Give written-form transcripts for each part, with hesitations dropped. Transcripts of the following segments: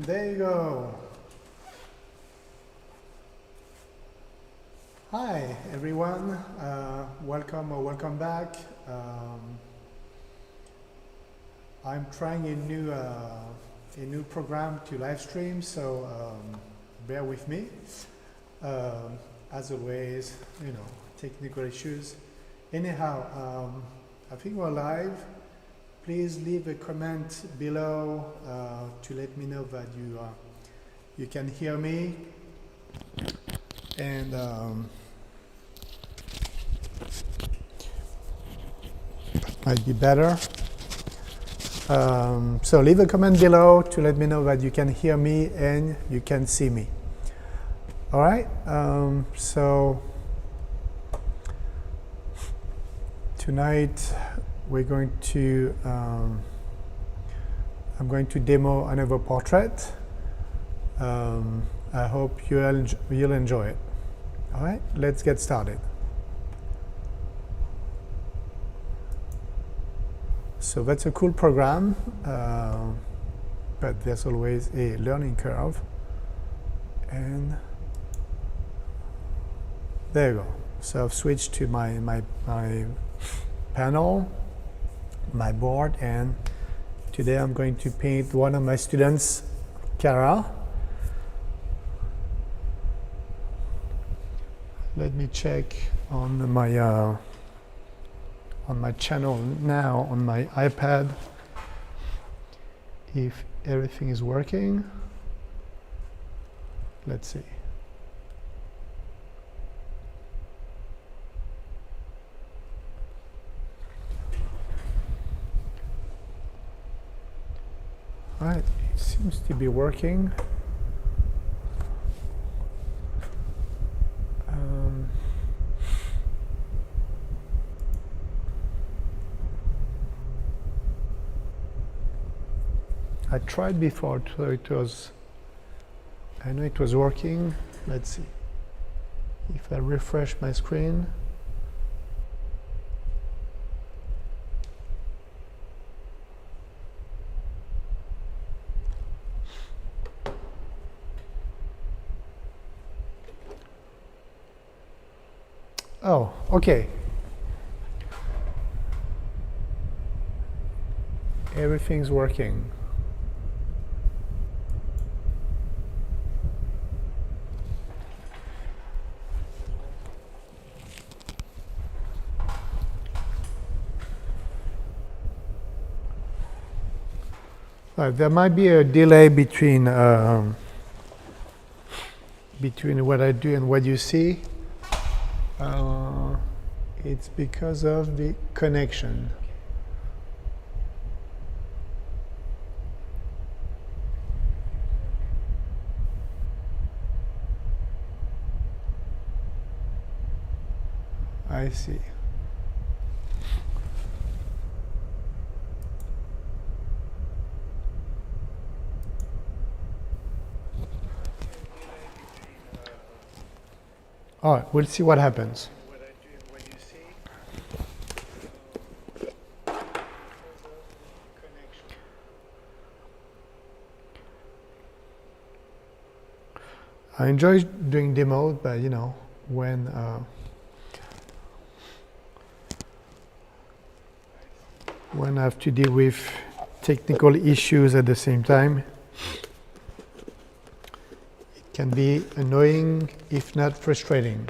There you go. Hi everyone, welcome or welcome back. I'm trying a new program to live stream, so bear with me. As always, technical issues. Anyhow, I think we're live. Please leave a comment below to let me know that you can hear me, and might be better. So leave a comment below to let me know that you can hear me and you can see me. All right. So tonight we're going to I'm going to demo another portrait. I hope you'll enjoy it. All right, let's get started. So that's a cool program, but there's always a learning curve. And there you go. So I've switched to my panel, my board, and today I'm going to paint one of my students, Cara. Let me check on my channel now on my iPad if everything is working. Let's see. All right, it seems to be working. I tried before, so I know it was working. Let's see. If I refresh my screen. Oh, okay. Everything's working. There might be a delay between what I do and what you see. It's because of the connection. I see. All right, we'll see what happens. I enjoy doing demos, but when I have to deal with technical issues at the same time, it can be annoying, if not frustrating.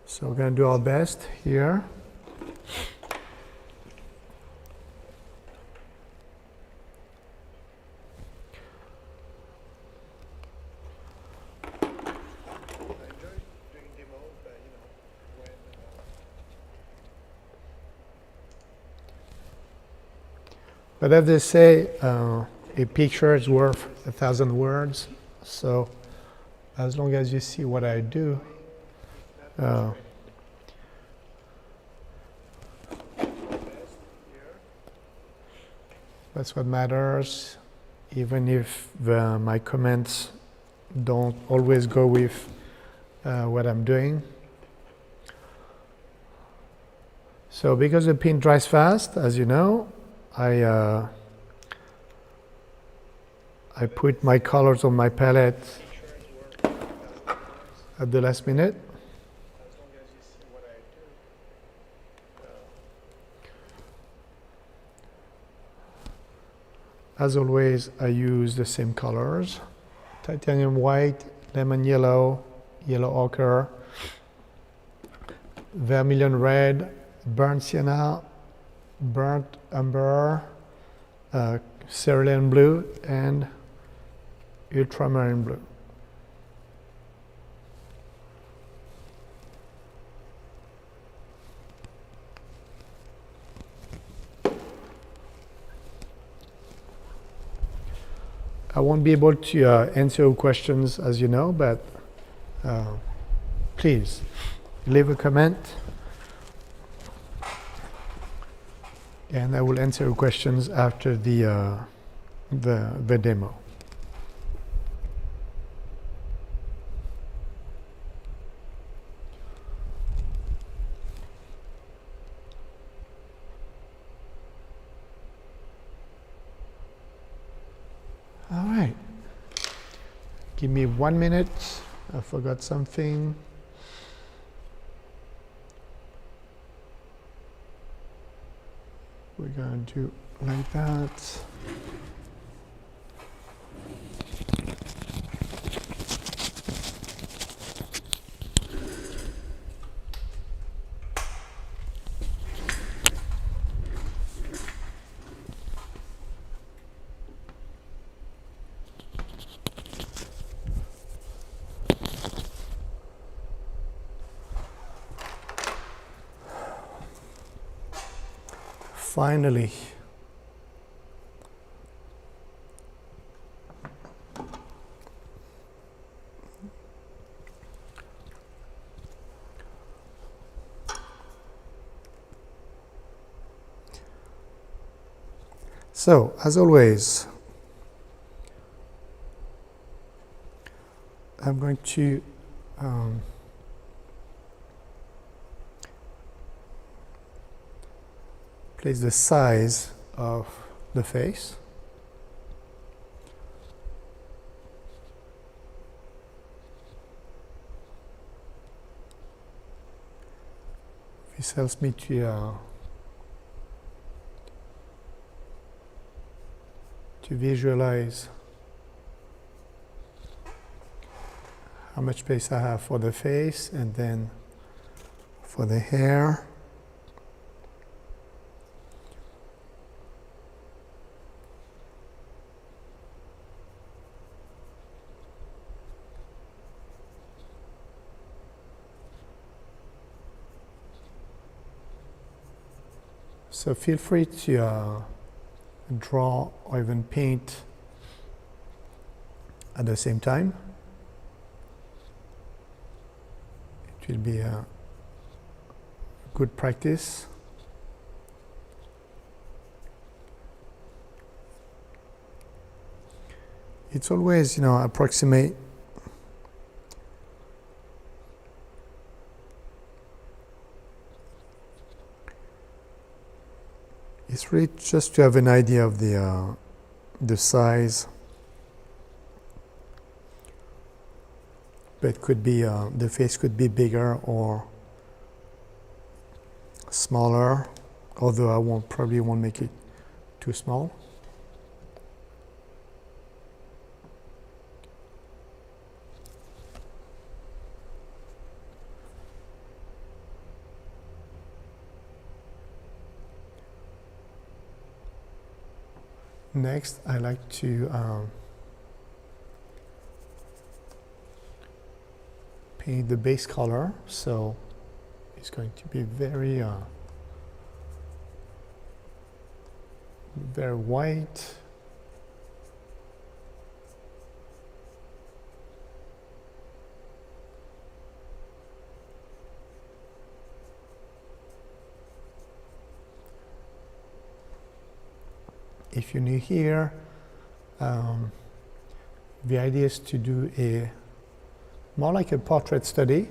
So we're going to do our best here. But as they say, a picture is worth 1,000 words. So as long as you see what I do, that's what matters, even if my comments don't always go with what I'm doing. So because the paint dries fast, as you know, I I put my colors on my palette at the last minute. As always, I use the same colors: titanium white, lemon yellow, yellow ochre, vermilion red, burnt sienna, burnt umber, cerulean blue, and ultramarine blue. I won't be able to answer your questions, as you know, but please leave a comment and I will answer your questions after the demo. All right. Give me 1 minute. I forgot something. We're going to do like that. Finally. So, as always, I'm going to place the size of the face. This helps me to visualize how much space I have for the face and then for the hair. So feel free to draw or even paint at the same time. It will be a good practice. It's always, approximate. It's really just to have an idea of the size. But it could be the face could be bigger or smaller, although I probably won't make it too small. Next, I like to paint the base color, so it's going to be very very white. If you're new here, the idea is to do more like a portrait study.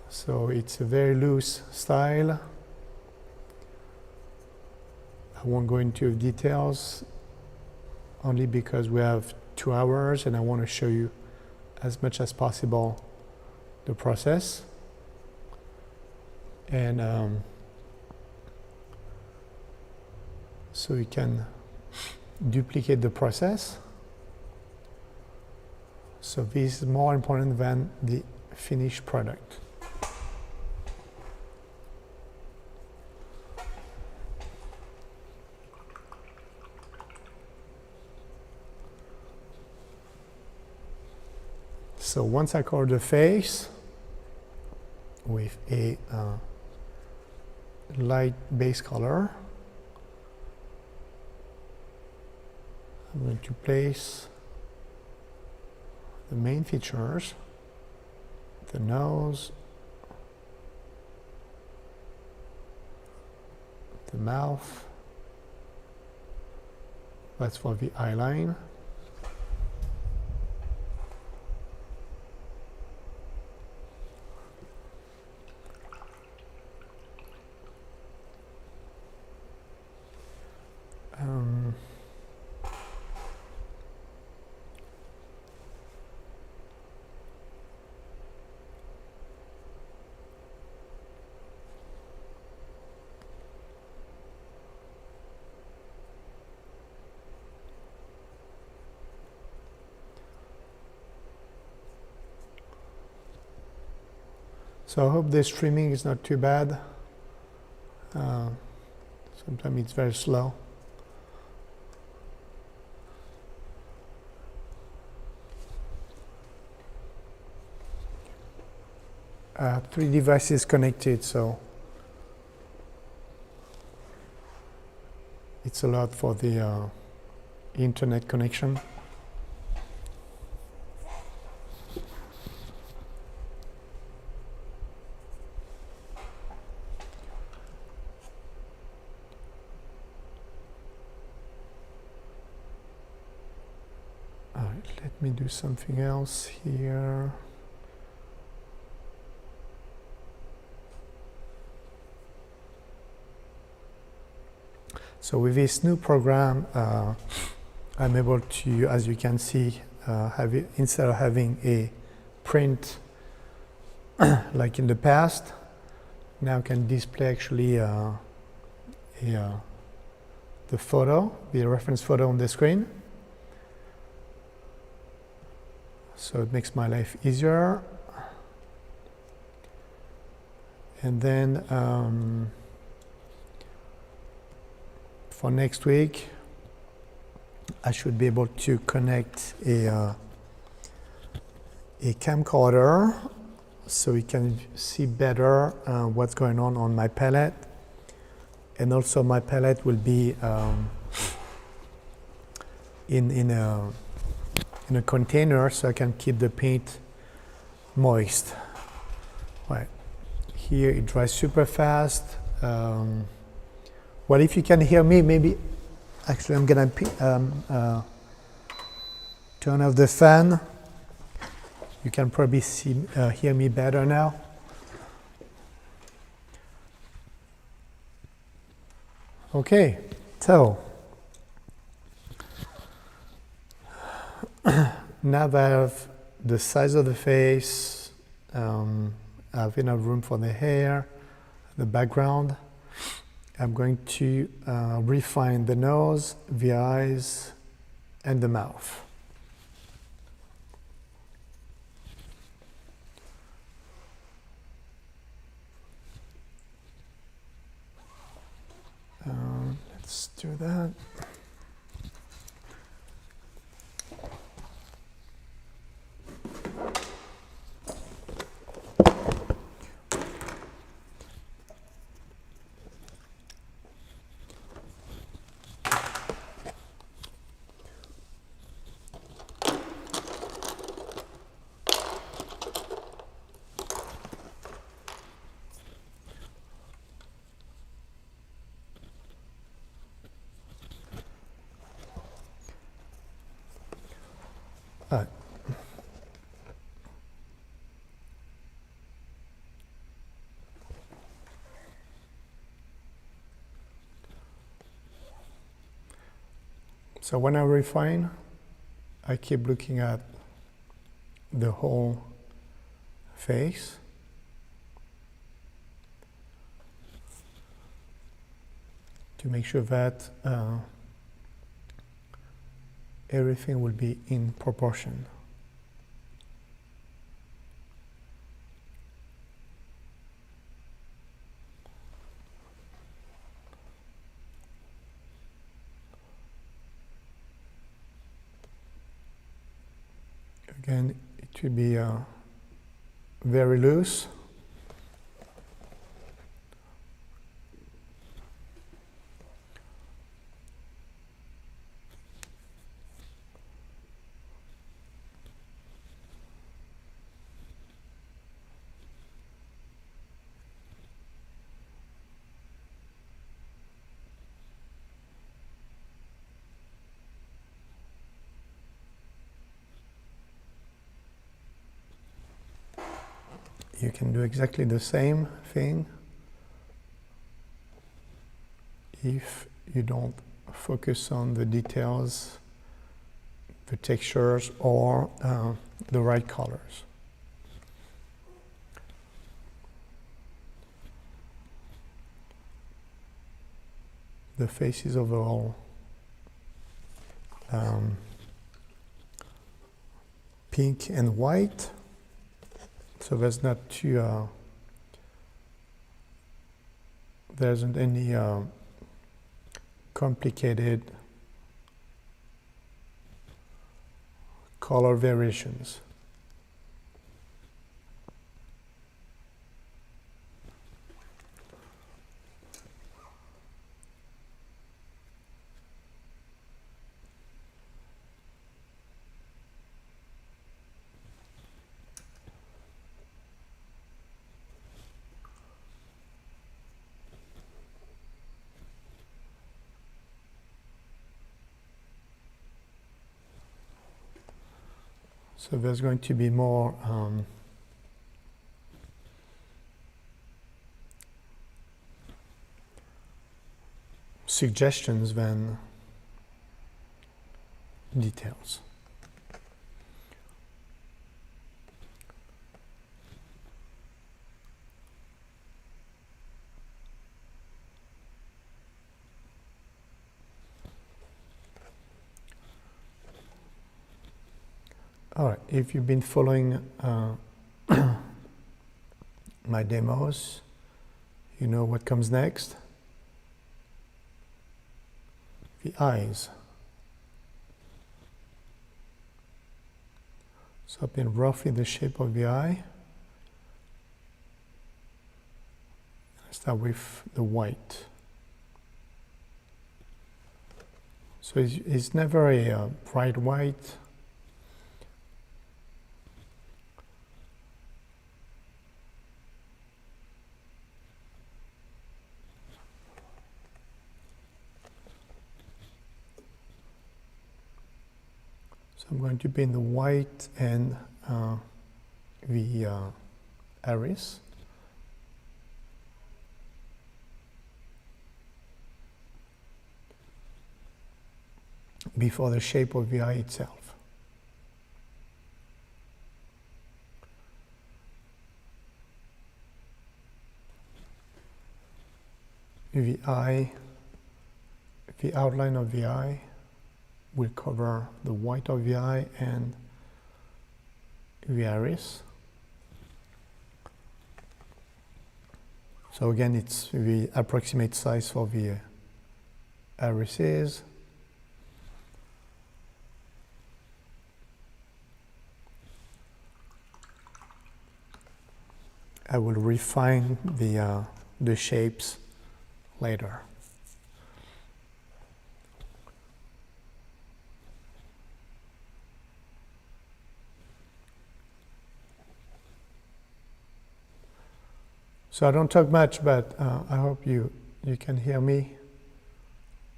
So it's a very loose style. I won't go into details only because we have 2 hours and I want to show you as much as possible the process. And so you can duplicate the process. So this is more important than the finished product. So once I color the face with a light base color, I'm going to place the main features, the nose, the mouth, that's for the eyeline. So I hope the streaming is not too bad. Sometimes it's very slow. I have 3 devices connected, so it's a lot for the internet connection. All right, let me do something else here. So with this new program, I'm able to, as you can see, have it, instead of having a print like in the past, now I can display actually the photo, the reference photo on the screen. So it makes my life easier. And then for next week, I should be able to connect a camcorder so we can see better what's going on my palette. And also my palette will be in a container so I can keep the paint moist. Right. Here it dries super fast. Well, if you can hear me, maybe actually I'm gonna turn off the fan. You can probably hear me better now. Okay, so now that I have the size of the face, I have enough room for the hair, the background. I'm going to refine the nose, the eyes, and the mouth. Let's do that. So when I refine, I keep looking at the whole face. To make sure that everything will be in proportion. Again, it will be very loose. You can do exactly the same thing if you don't focus on the details, the textures, or the right colors. The face is overall pink and white. So there's not too, there isn't any complicated color variations. So there's going to be more suggestions than details. All right, if you've been following my demos, you know what comes next. The eyes. So in roughly the shape of the eye. Start with the white. So it's never a bright white. So I'm going to paint the white and the iris. Before the shape of the eye itself. The eye, the outline of the eye will cover the white of the eye and the iris. So again, it's the approximate size for the irises. I will refine the shapes later. So I don't talk much, but I hope you can hear me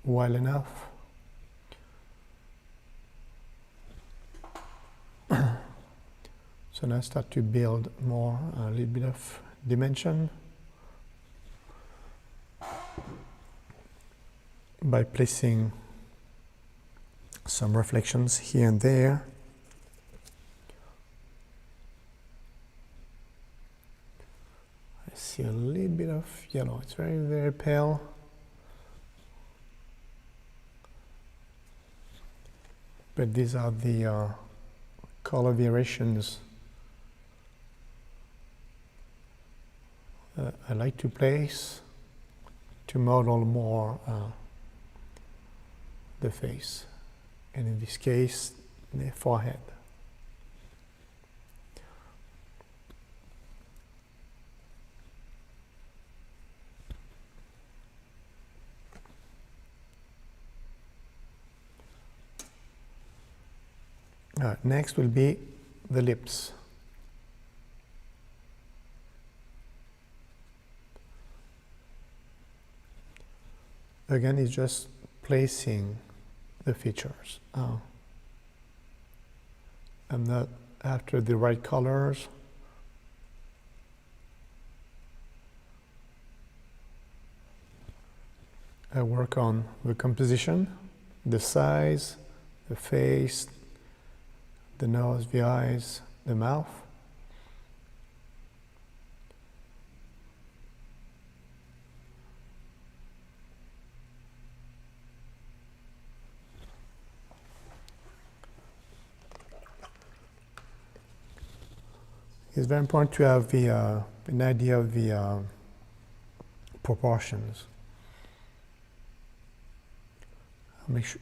well enough. So now start to build more, a little bit of dimension by placing some reflections here and there. I see a little bit of yellow. It's very, very pale. But these are the color variations I like to place to model more the face, and in this case, the forehead. Next will be the lips. Again, it's just placing the features. I'm not after the right colors. I work on the composition, the size, the face, the nose, the eyes, the mouth. It's very important to have an idea of the proportions.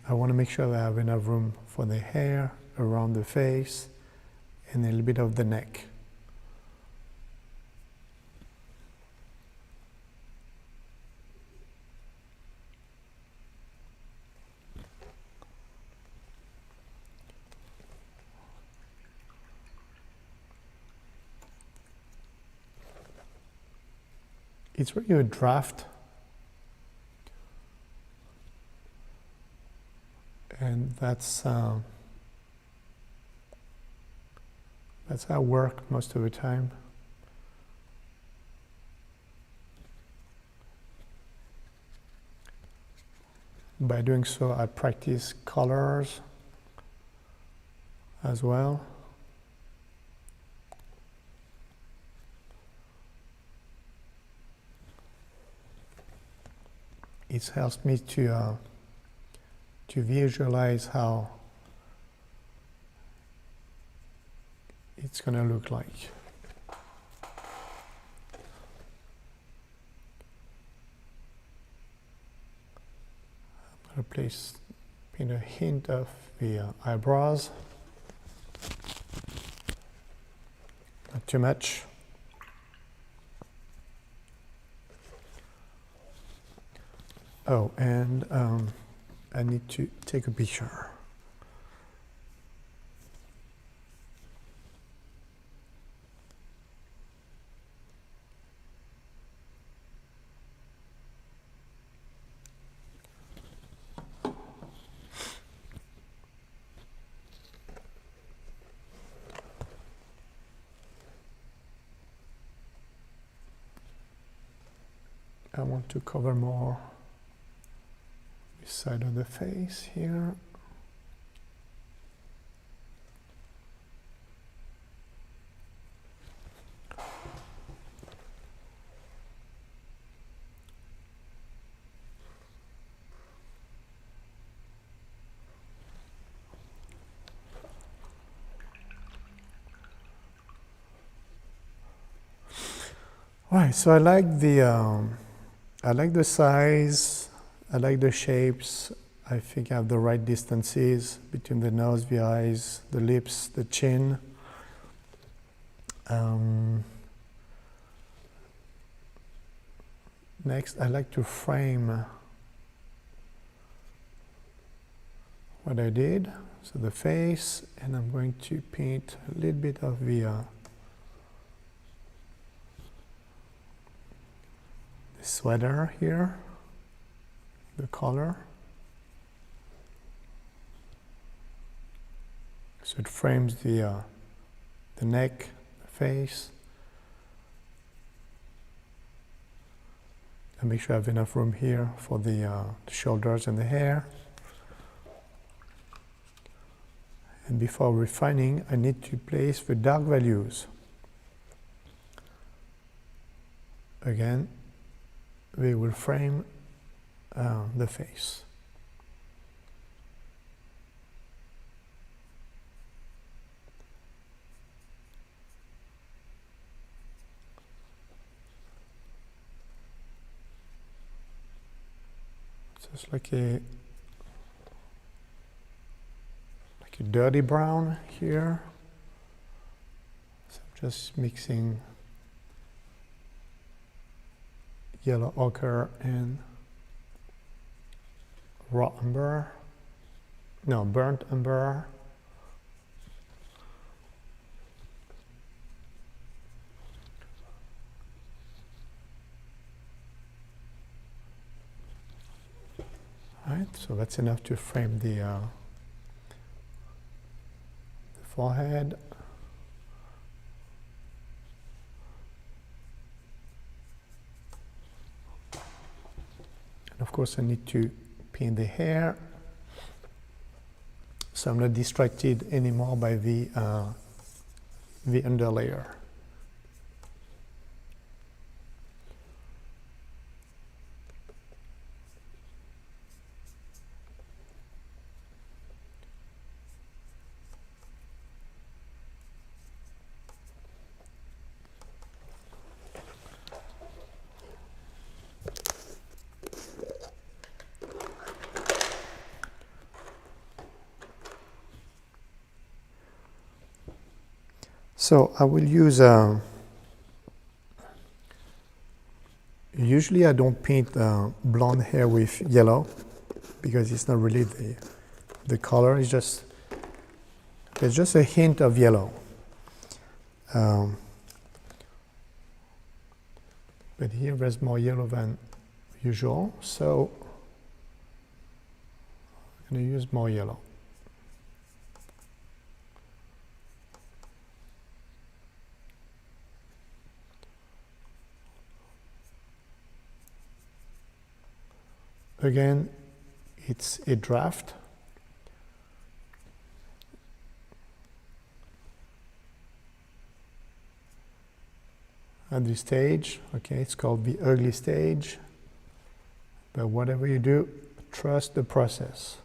I want to make sure that I have enough room for the hair around the face and a little bit of the neck. It's really a draft, and that's how I work most of the time. By doing so, I practice colors as well. It helps me to visualize how it's going to look like. I'm going to paint a hint of the eyebrows. Not too much. Oh, and I need to take a picture. I want to cover more this side of the face here. Right, so I like the size, I like the shapes. I think I have the right distances between the nose, the eyes, the lips, the chin. Next, I like to frame what I did. So the face, and I'm going to paint a little bit of the sweater here, the color. So it frames the neck, the face. And make sure I have enough room here for the shoulders and the hair. And before refining, I need to place the dark values. Again, we will frame the face. So it's like a dirty brown here. So I'm just mixing yellow ochre and raw umber. No, burnt umber. Right, so that's enough to frame the forehead. And of course I need to paint the hair, so I'm not distracted anymore by the underlayer. So I will use, usually I don't paint blonde hair with yellow because it's not really the color, it's just, there's just a hint of yellow. But here there's more yellow than usual, so I'm going to use more yellow. Again, it's a draft. At this stage, okay, it's called the ugly stage. But whatever you do, trust the process.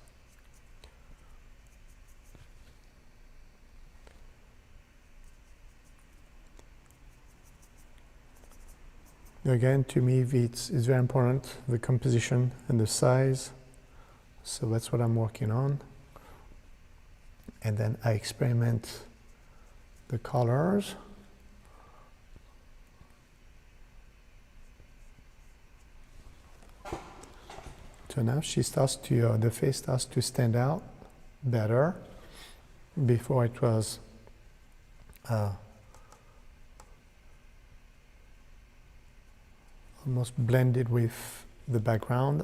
Again, to me, it's very important, the composition and the size. So that's what I'm working on. And then I experiment the colors. So now she starts to, the face starts to stand out better. Before it was almost blended with the background.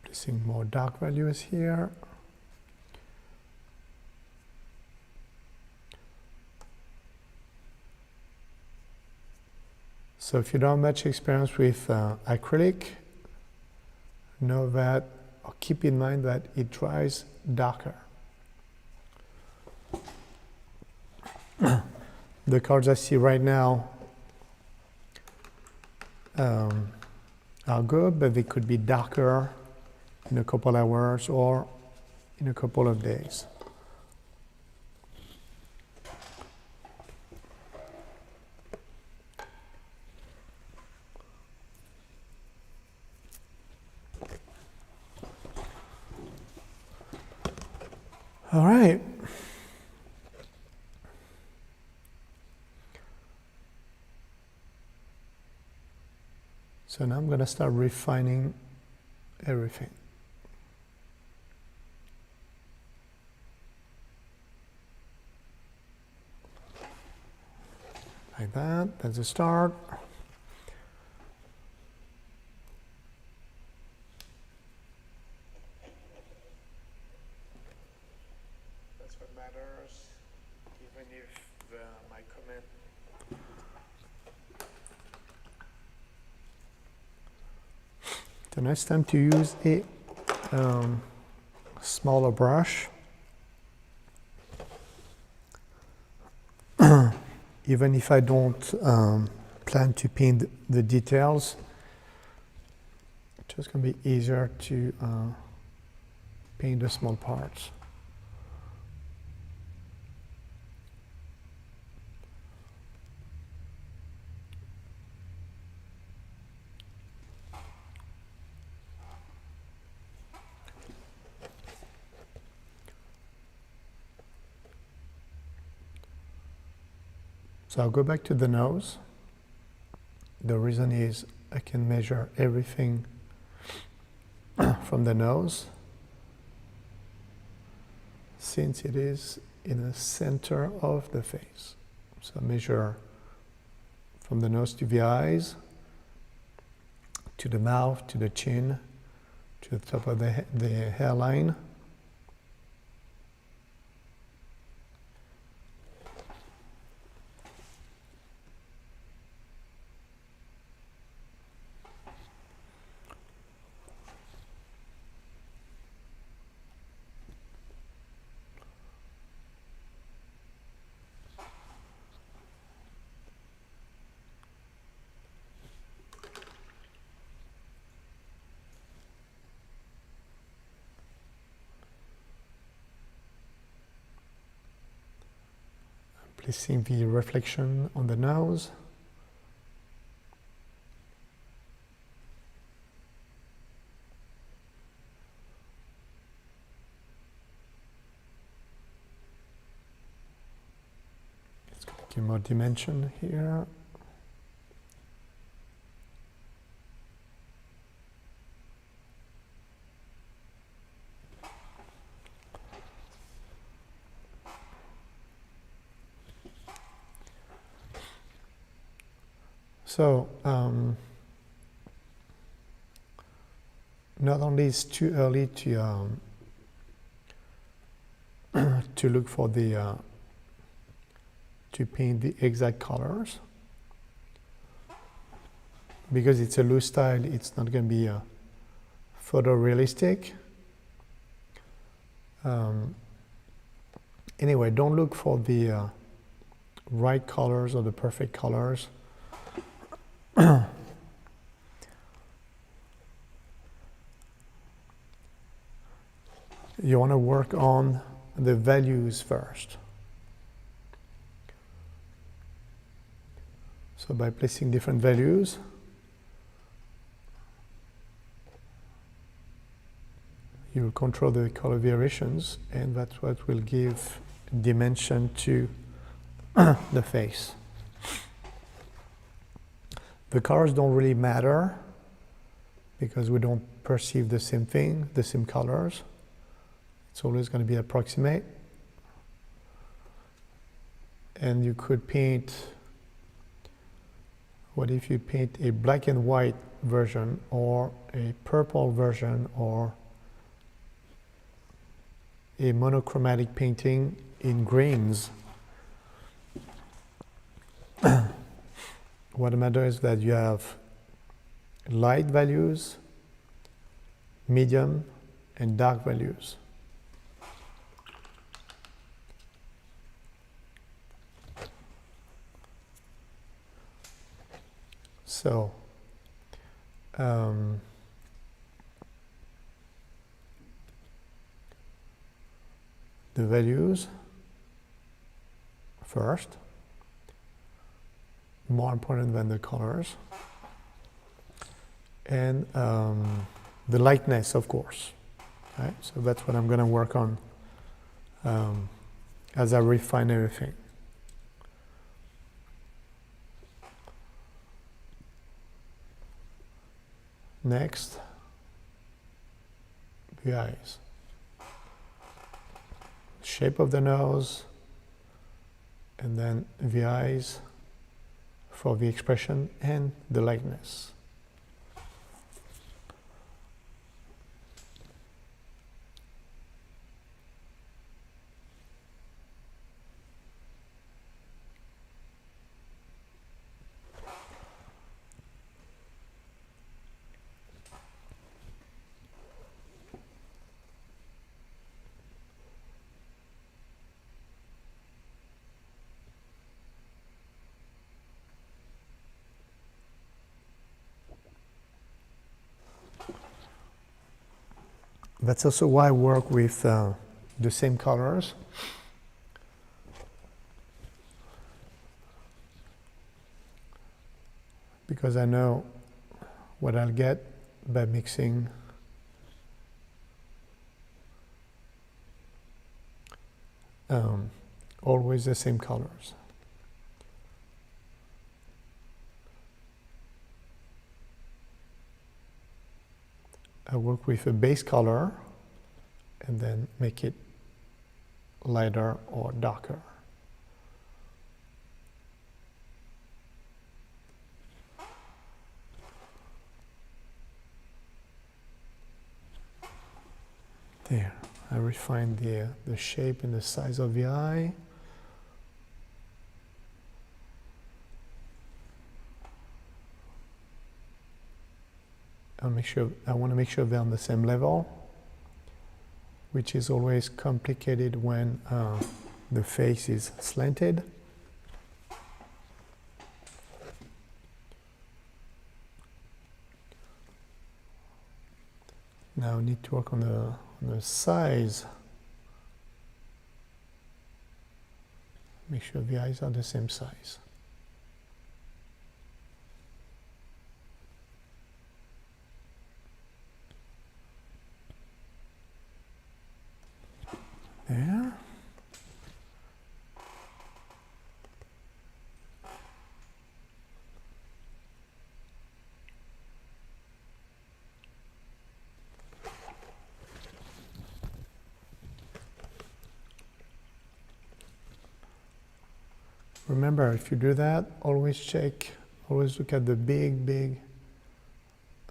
Placing more dark values here. So if you don't have much experience with acrylic, know that, or keep in mind that it dries darker. The colors I see right now are good, but they could be darker in a couple hours or in a couple of days. All right. So now I'm going to start refining everything. Like that, that's a start. That's what matters, even if my comment So now it's time to use a smaller brush. Even if I don't plan to paint the details, it's just going to be easier to paint the small parts. So I'll go back to the nose. The reason is I can measure everything from the nose, since it is in the center of the face. So measure from the nose to the eyes, to the mouth, to the chin, to the top of the hairline. Placing the reflection on the nose. It's going to give more dimension here. So, not only is it too early to to look for the to paint the exact colors, because it's a loose style. It's not going to be photorealistic. Anyway, don't look for the right colors or the perfect colors. You want to work on the values first. So by placing different values, you will control the color variations, and that's what will give dimension to the face. The colors don't really matter because we don't perceive the same thing, the same colors. It's always going to be approximate. And you could paint, what if you paint a black and white version or a purple version or a monochromatic painting in greens? What matters is that you have light values, medium, and dark values. So, the values first, more important than the colors, and the lightness, of course. Right? So that's what I'm going to work on as I refine everything. Next, the eyes. Shape of the nose, and then the eyes for the expression and the lightness. That's also why I work with the same colors. Because I know what I'll get by mixing always the same colors. I work with a base color and then make it lighter or darker. There, I refine the shape and the size of the eye. I want to make sure they're on the same level, which is always complicated when the face is slanted. Now I need to work on the size. Make sure the eyes are the same size. There. Remember, if you do that, always check, always look at the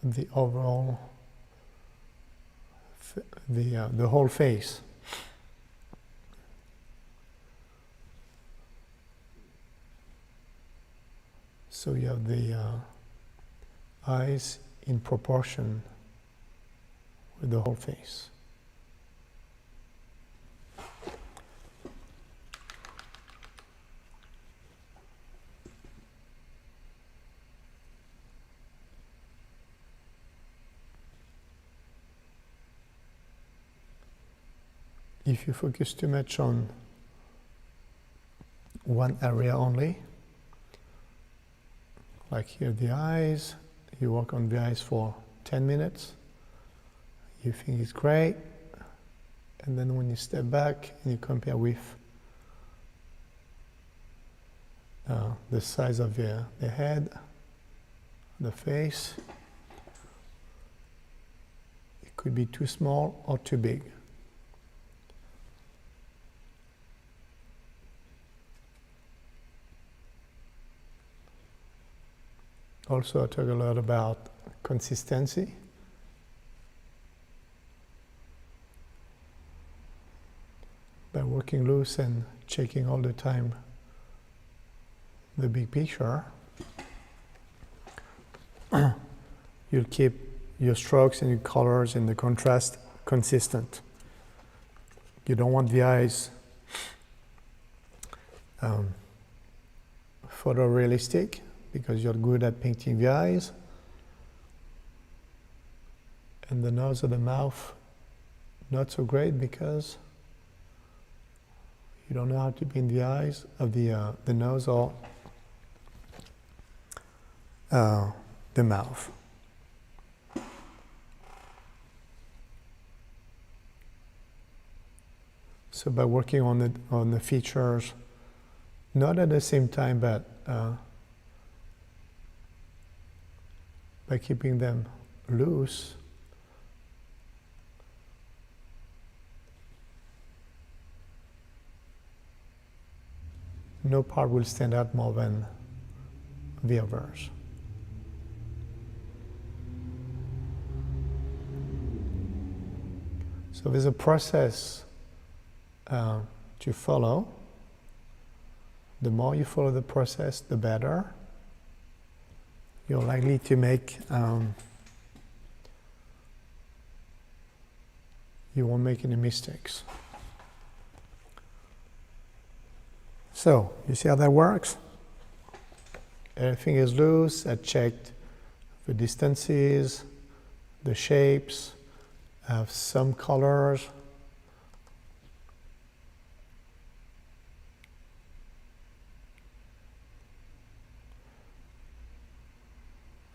the overall, the whole face. So you have the eyes in proportion with the whole face. If you focus too much on one area only, like here the eyes, you work on the eyes for 10 minutes, you think it's great, and then when you step back and you compare with the size of the head, the face, it could be too small or too big. Also, I talk a lot about consistency. By working loose and checking all the time the big picture, you'll keep your strokes and your colors and the contrast consistent. You don't want the eyes photorealistic, because you're good at painting the eyes, and the nose or the mouth not so great, because you don't know how to paint the eyes of the nose or the mouth. So by working on the features, not at the same time, but by keeping them loose, no part will stand out more than the others. So there's a process to follow. The more you follow the process, the better. You're likely to make, you won't make any mistakes. So, you see how that works? Everything is loose. I checked the distances, the shapes, I have some colors.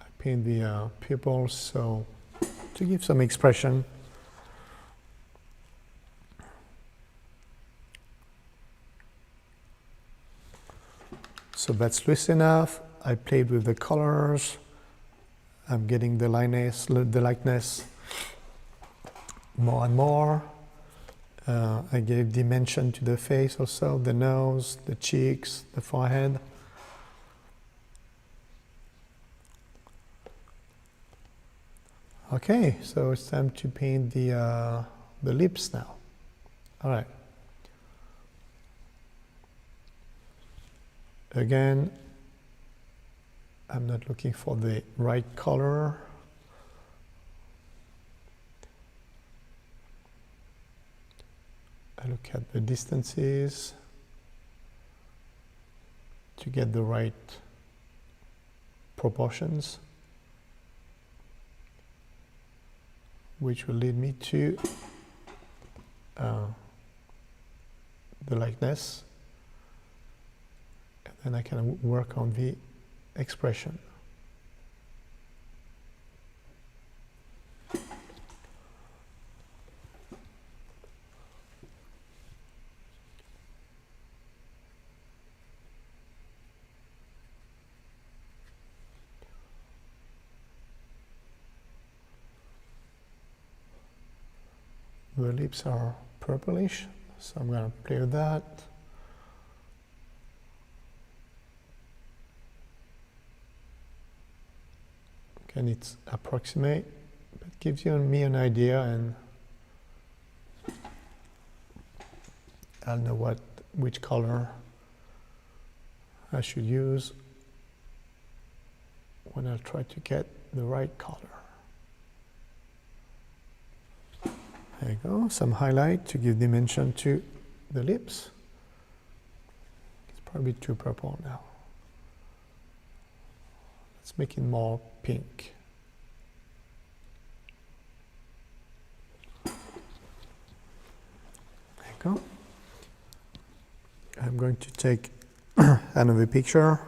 I paint the pupils so to give some expression. So that's loose enough. I played with the colors. I'm getting the likeness more and more. I gave dimension to the face also, the nose, the cheeks, the forehead. Okay, so it's time to paint the lips now. All right. Again, I'm not looking for the right color. I look at the distances to get the right proportions, which will lead me to the likeness. And then I can work on the expression. The lips are purplish, so I'm going to play with that. Again, it's approximate, but gives me an idea, and I'll know which color I should use when I try to get the right color. There you go, some highlight to give dimension to the lips. It's probably too purple now. Let's make it more pink. There you go. I'm going to take another picture.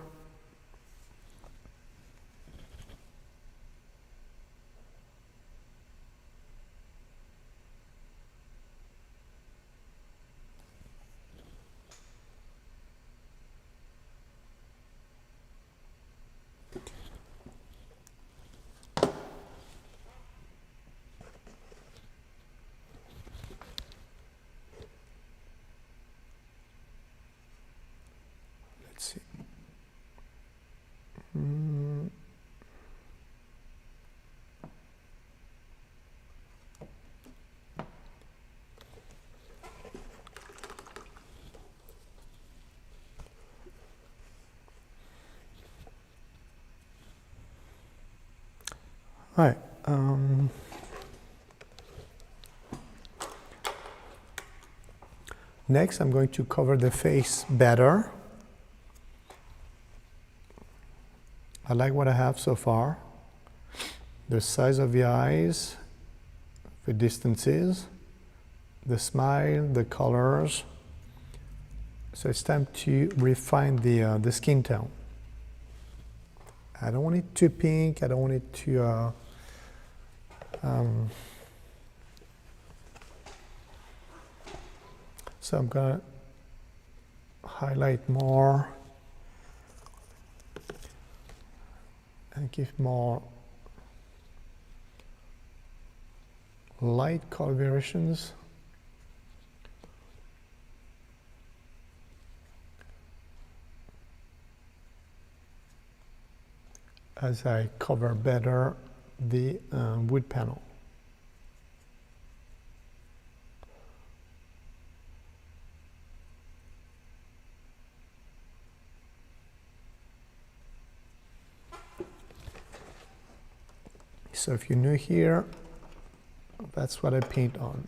Let's see. All right. Next, I'm going to cover the face better. I like what I have so far. The size of the eyes, the distances, the smile, the colors. So it's time to refine the skin tone. I don't want it too pink. I don't want it too so I'm gonna highlight more and give more light color variations. As I cover better the wood panel. So if you're new here, that's what I paint on.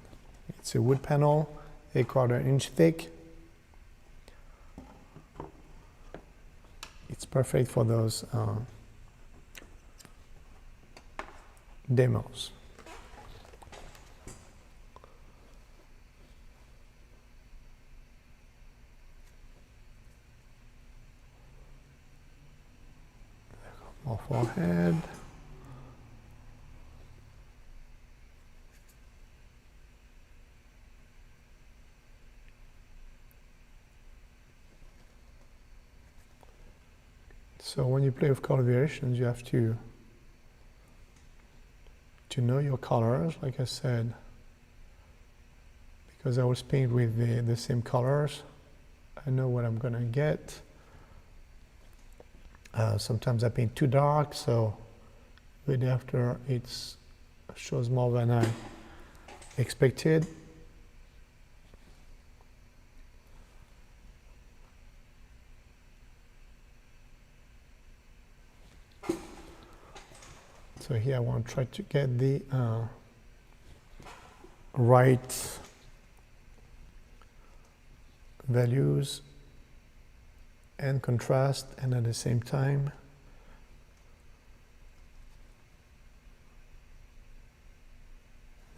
It's a wood panel, 1/4 inch thick. It's perfect for those demos. forehead. So when you play with color variations, you have to know your colors, like I said, because I always paint with the same colors. I know what I'm gonna get. Sometimes I paint too dark, so right after it shows more than I expected. So here I want to try to get the right values and contrast, and at the same time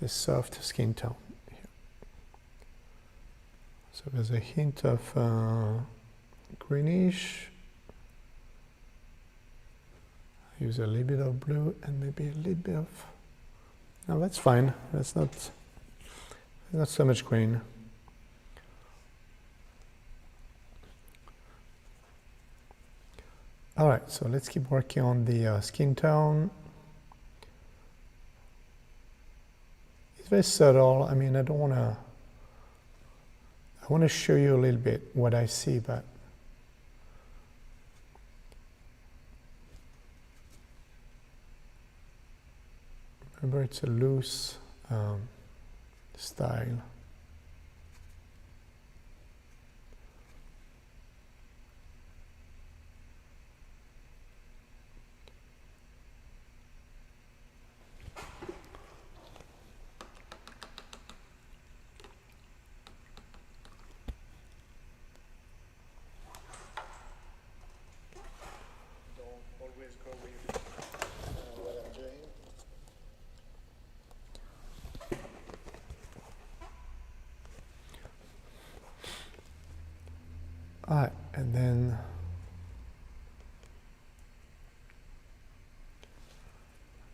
the soft skin tone here. So there's a hint of greenish. Use a little bit of blue and maybe a little bit of, no, that's fine, that's not so much green. All right, so let's keep working on the skin tone. It's very subtle. I mean, I want to show you a little bit what I see, but remember, it's a loose style. All right, and then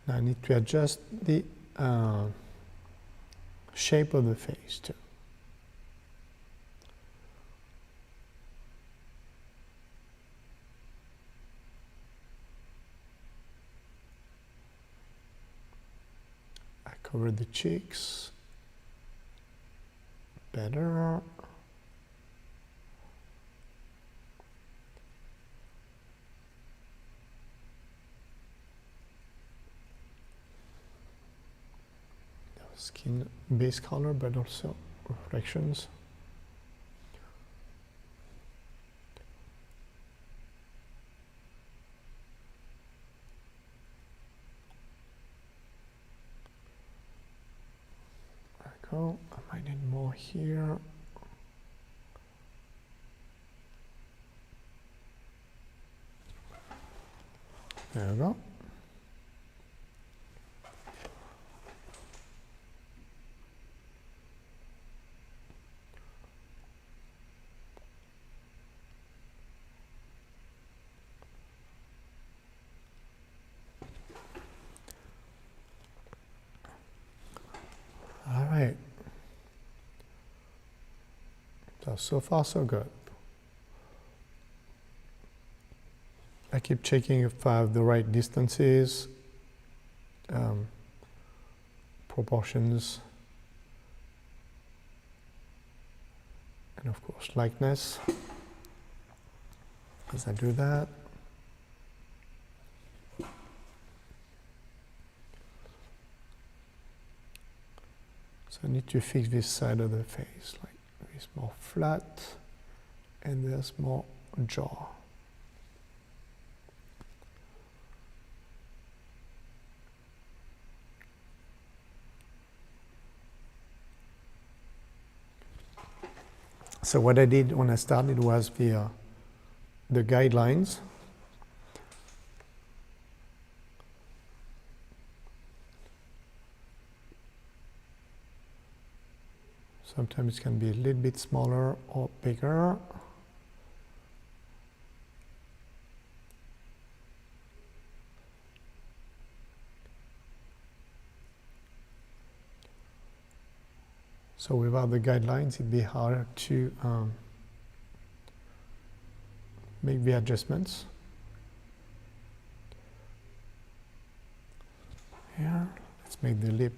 now I need to adjust the shape of the face too. I cover the cheeks better. Skin base color, but also reflections. There we go. I might need more here. There we go. All right. So far so good. I keep checking if I have the right distances, proportions, and of course lightness as I do that. So I need to fix this side of the face, like it's more flat and there's more jaw. So what I did when I started was the guidelines. Sometimes it can be a little bit smaller or bigger. So without the guidelines, it'd be harder to make the adjustments. Here, let's make the lip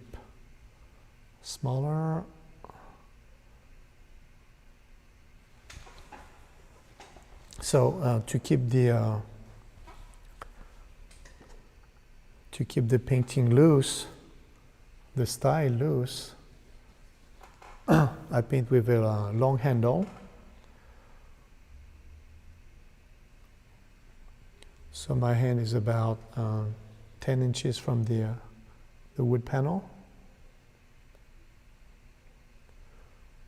smaller. So to keep the painting loose, the style loose, I paint with a long handle. So my hand is about 10 inches from the wood panel.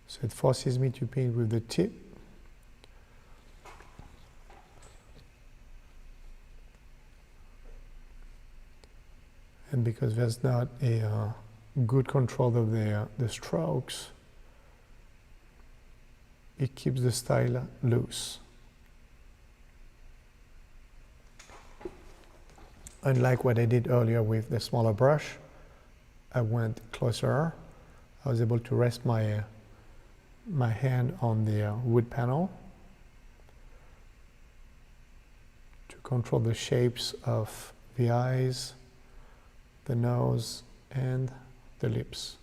So it forces me to paint with the tip. And because there's not a good control of the strokes, it keeps the style loose. Unlike what I did earlier with the smaller brush, I went closer. I was able to rest my hand on the wood panel to control the shapes of the eyes, the nose, and the lips.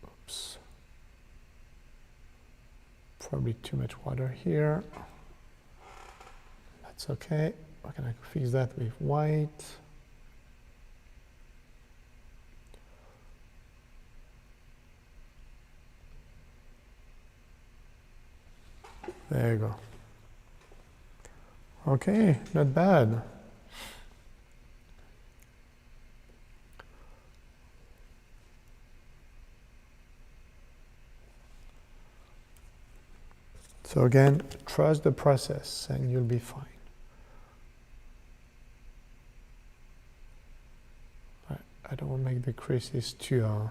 Oops. Probably too much water here. That's okay. I can fix that with white. There you go. Okay, not bad. So again, trust the process and you'll be fine. I don't want to make the creases too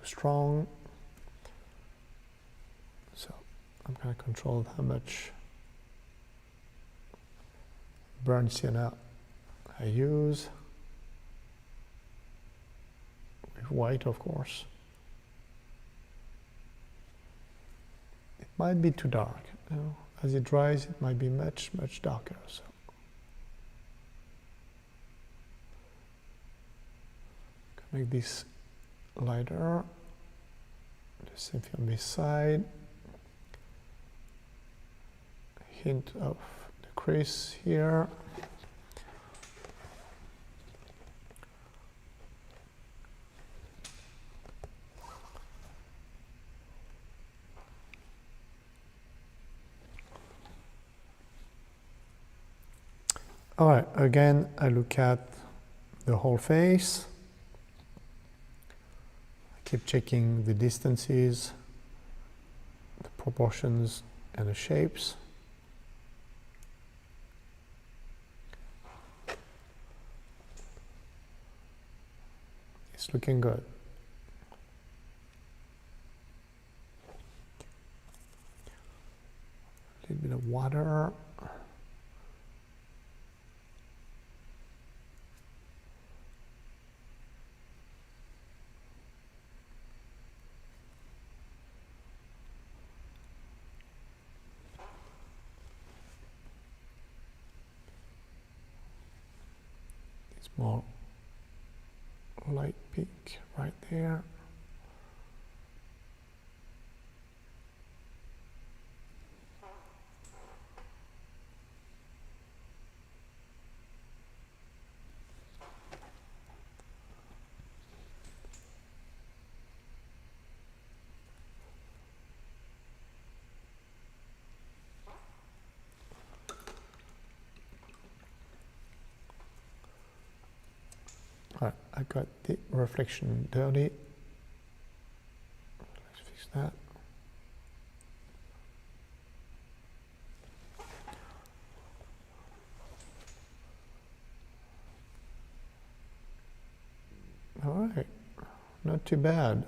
strong. So I'm going to control how much burnt sienna I use. With white, of course. It might be too dark. You know, as it dries, it might be much, much darker. So. Make this lighter. The same thing on this side. A hint of the crease here. All right, again, I look at the whole face. Keep checking the distances, the proportions, and the shapes. It's looking good. A little bit of water. More light pink right there. All right, I got the reflection dirty. Let's fix that. All right, not too bad.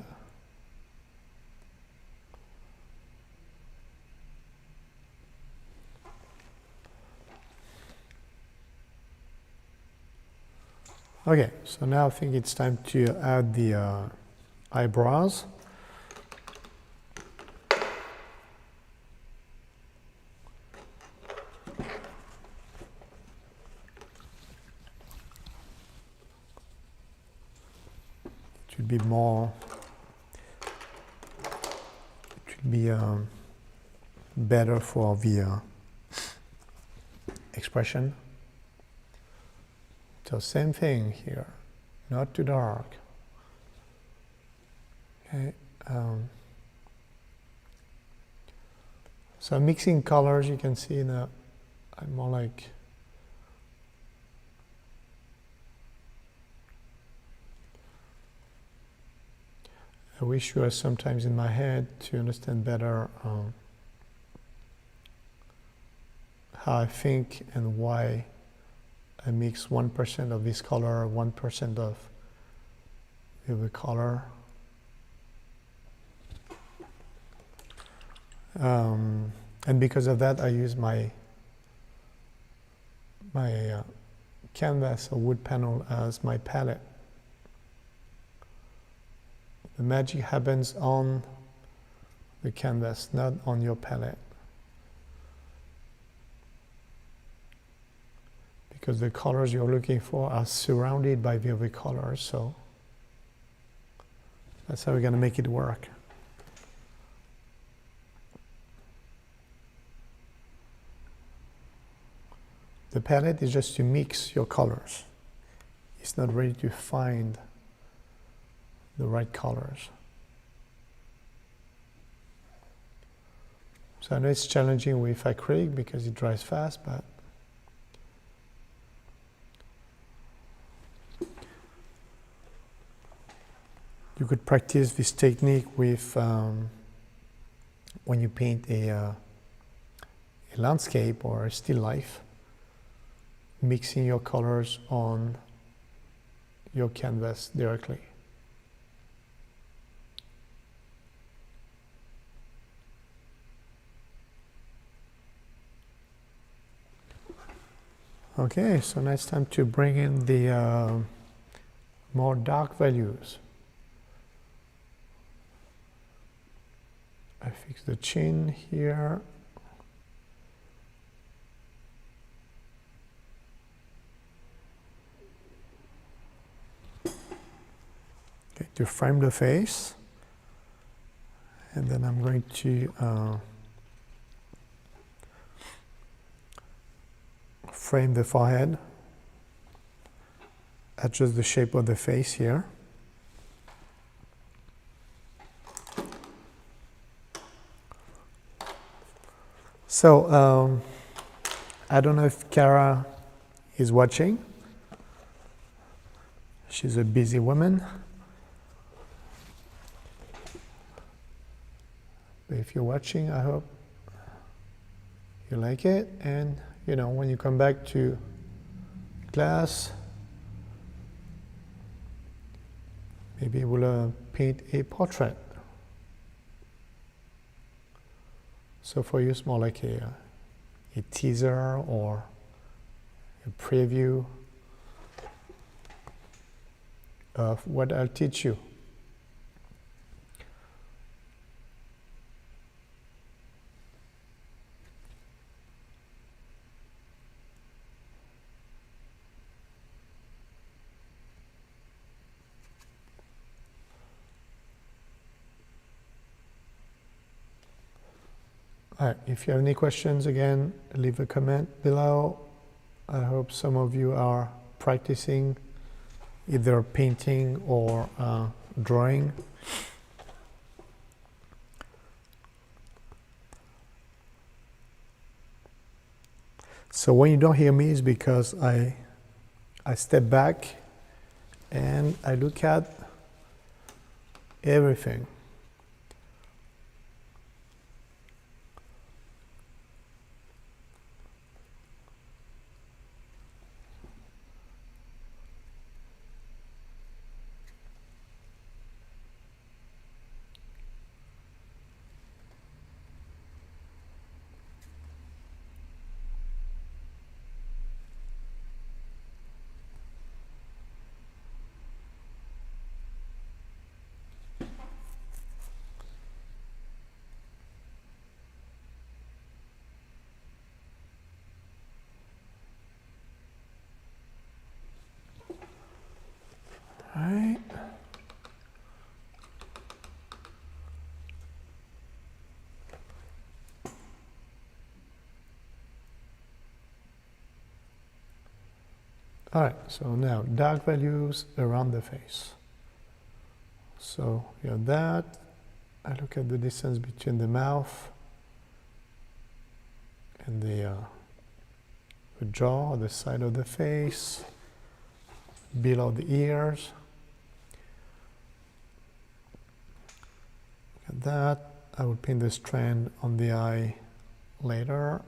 Okay, so now I think it's time to add the eyebrows. It should be more, it should be better for the expression. So same thing here, not too dark. Okay. So I'm mixing colors. You can see that I'm more like I wish you were sometimes in my head to understand better how I think and why I mix 1% of this color, 1% of the other color. And because of that, I use my canvas or wood panel as my palette. The magic happens on the canvas, not on your palette. Because the colors you're looking for are surrounded by the other colors, so that's how we're going to make it work. The palette is just to mix your colors. It's not ready to find the right colors. So I know it's challenging with acrylic because it dries fast, but you could practice this technique with when you paint a landscape or a still life, mixing your colors on your canvas directly. Okay, so now it's time to bring in the more dark values. I fix the chin here. Okay, to frame the face. And then I'm going to frame the forehead, adjust the shape of the face here. So I don't know if Cara is watching. She's a busy woman. But if you're watching, I hope you like it, and you know, when you come back to class, maybe we'll paint a portrait. So for you, it's more like a teaser or a preview of what I'll teach you. All right, if you have any questions, again, leave a comment below. I hope some of you are practicing either painting or drawing. So when you don't hear me, it's because I step back and I look at everything. All right, so now dark values around the face. So you have that. I look at the distance between the mouth and the jaw, the side of the face, below the ears. Look at that. I will paint the strand on the eye later.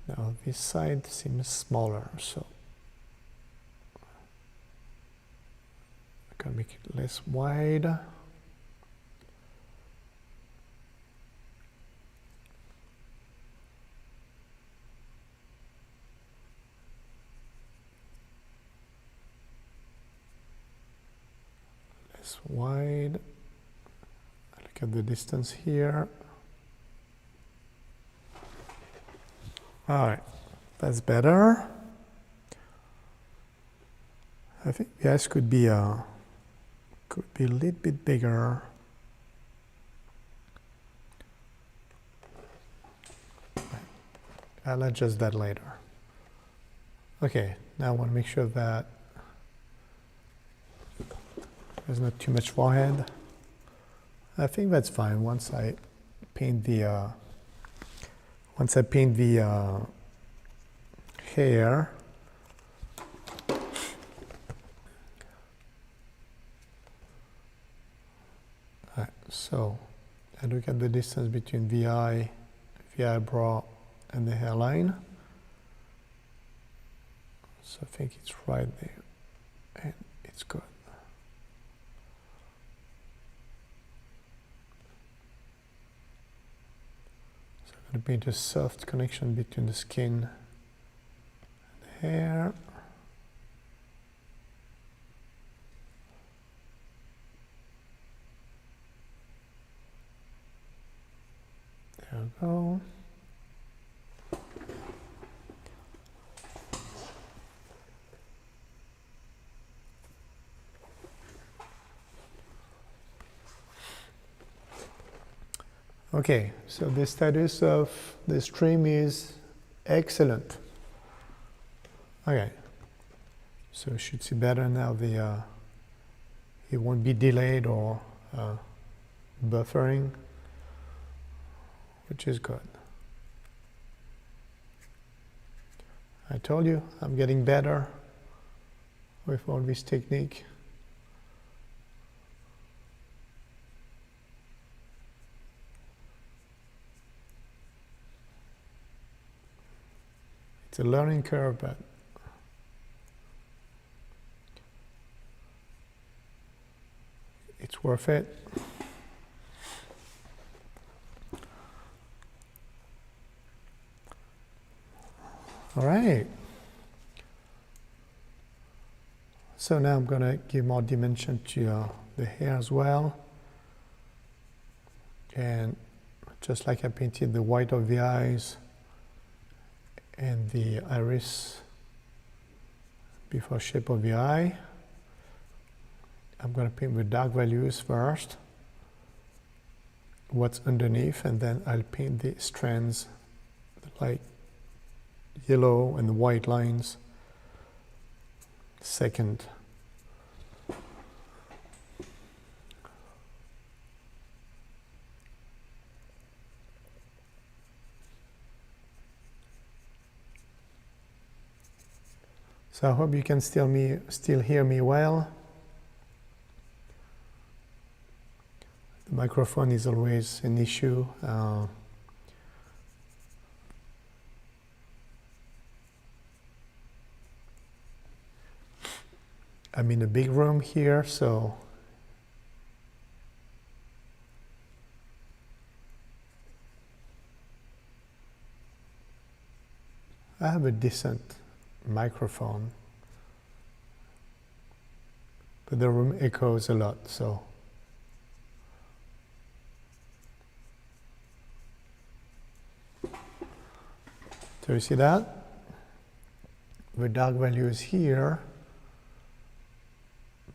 Now this side seems smaller, so I can make it less wide. Less wide. Look at the distance here. All right, that's better. I think the eyes could be a little bit bigger. I'll adjust that later. Okay, now I want to make sure that there's not too much forehead. I think that's fine once I paint the hair. Right, so I look at the distance between the eye, the eyebrow, and the hairline. So I think it's right there, and it's good. So I'm going to paint a soft connection between the skin and the hair. There we go. Okay, so the status of the stream is excellent. Okay, so you should see better now. It won't be delayed or buffering, which is good. I told you I'm getting better with all this technique. It's a learning curve, but it's worth it. All right. So now I'm going to give more dimension to the hair as well. And just like I painted the white of the eyes and the iris before shape of the eye, I'm going to paint with dark values first, what's underneath, and then I'll paint the strands, the light yellow and the white lines second. So I hope you can still hear me well. The microphone is always an issue. I'm in a big room here, so I have a decent microphone, but the room echoes a lot, so you see that? The dark values here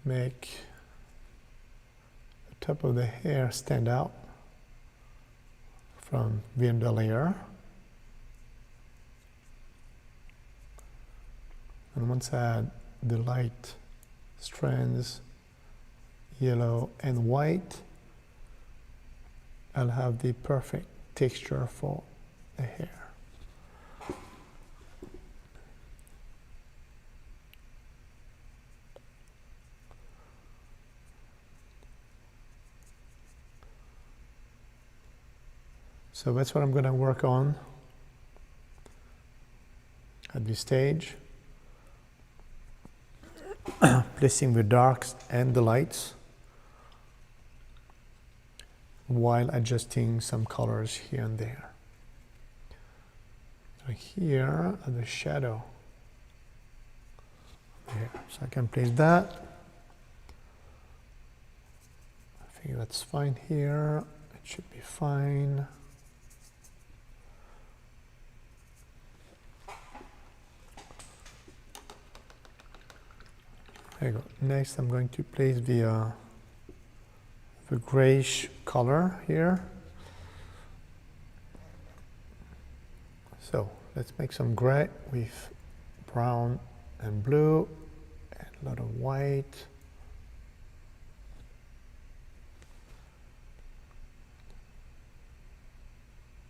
make the top of the hair stand out from the underlayer. And once I add the light strands, yellow and white, I'll have the perfect texture for the hair. So that's what I'm going to work on at this stage. Placing the darks and the lights while adjusting some colors here and there. So here are the shadow. There. So I can place that. I think that's fine here. It should be fine. There you go. Next, I'm going to place the grayish color here. So let's make some gray with brown and blue and a lot of white.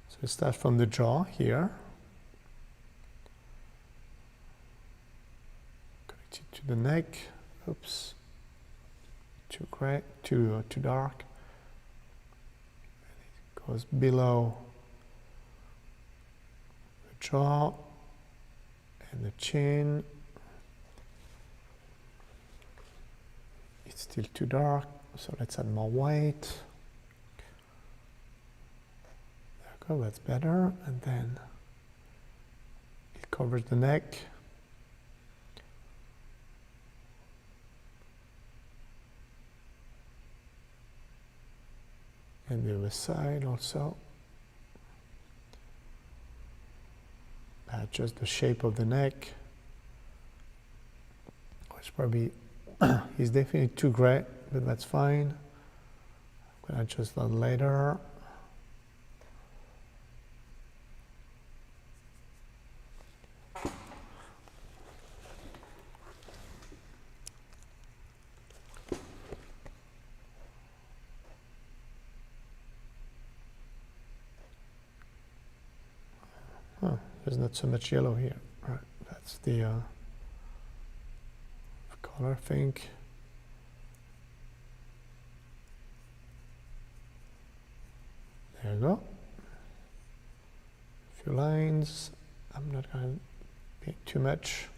So we start from the jaw here. Connect it to the neck. Oops. Too gray, too dark. And it goes below the jaw and the chin. It's still too dark, so let's add more white. There we go, that's better. And then it covers the neck. And the other side also. Adjust the shape of the neck. It's probably, it's definitely too gray, but that's fine. I'm going to adjust that later. Oh, there's not so much yellow here. Right, that's the color, I think. There you go. A few lines. I'm not going to paint too much.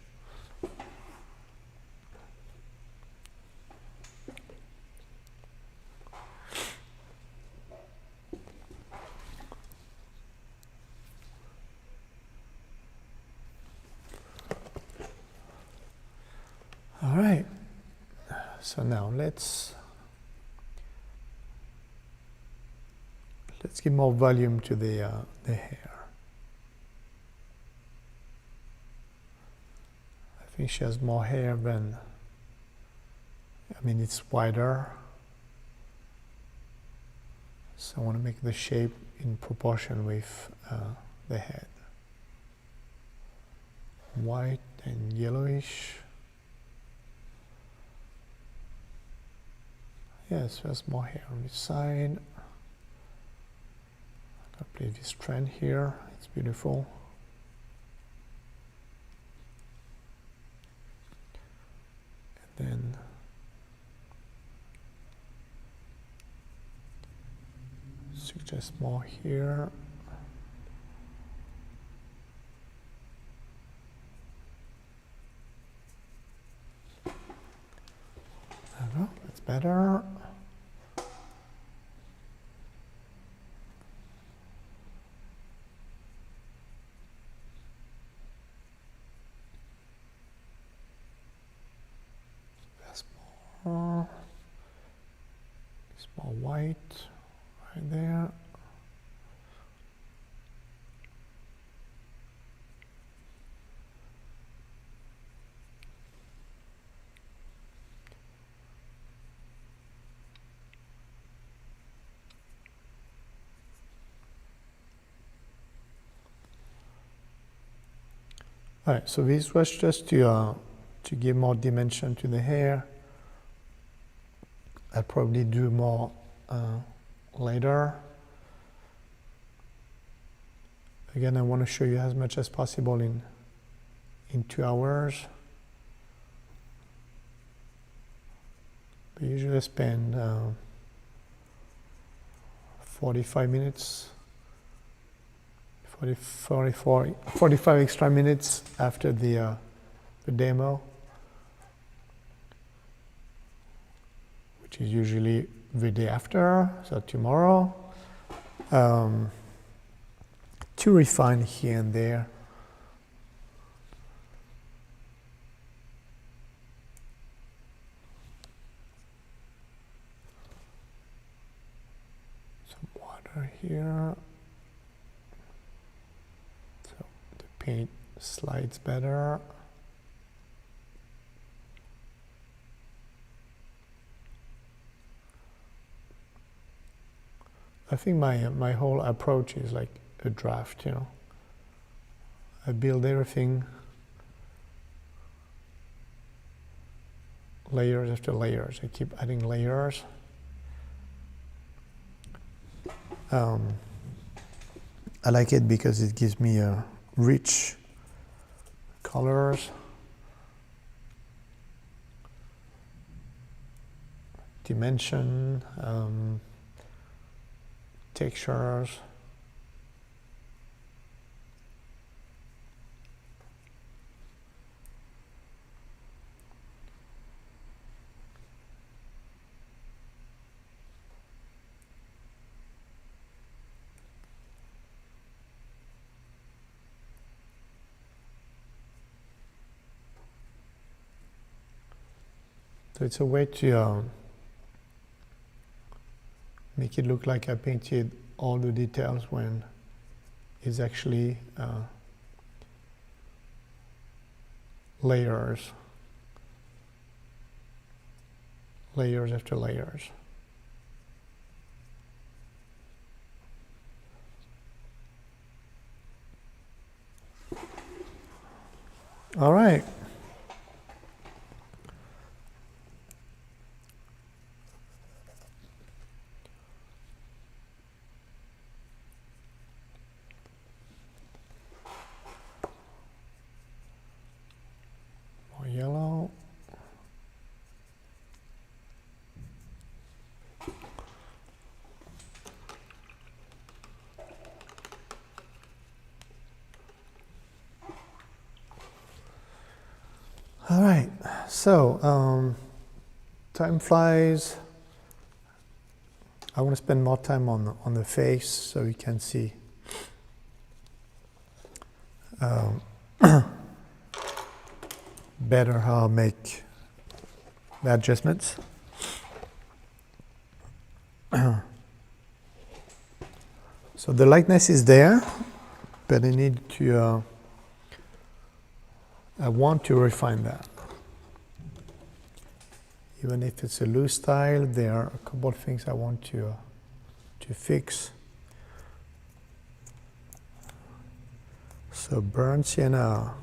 All right, so now let's give more volume to the hair. I think she has more hair than, I mean, it's wider. So I want to make the shape in proportion with the head. White and yellowish. Yes, there's more hair on this side. I'll play this strand here. It's beautiful. And then suggest more here. There we go. That's better. Small white right there. All right, so this was just to give more dimension to the hair. I'll probably do more later. Again, I want to show you as much as possible in 2 hours. I usually spend 45 minutes, 45 extra minutes after the demo, which is usually the day after, so tomorrow, to refine here and there. Some water here, so the paint slides better. I think my whole approach is like a draft, you know. I build everything layers after layers. I keep adding layers. I like it because it gives me rich colors, dimension, textures. So it's a way to make it look like I painted all the details when it's actually layers after layers. All right. More yellow. All right, so time flies. I want to spend more time on the face so you can see better how I make the adjustments. So the lightness is there, but I need to I want to refine that. Even if it's a loose style, there are a couple of things I want to fix. So burnt sienna,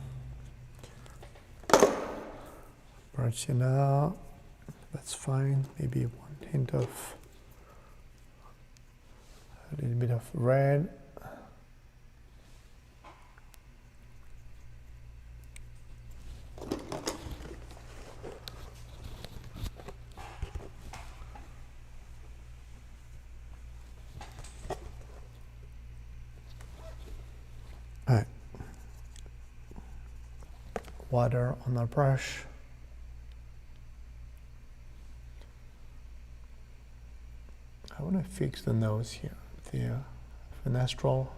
that's fine. Maybe one hint of a little bit of red. All right. Water on our brush. I want to fix the nose here, the nostril.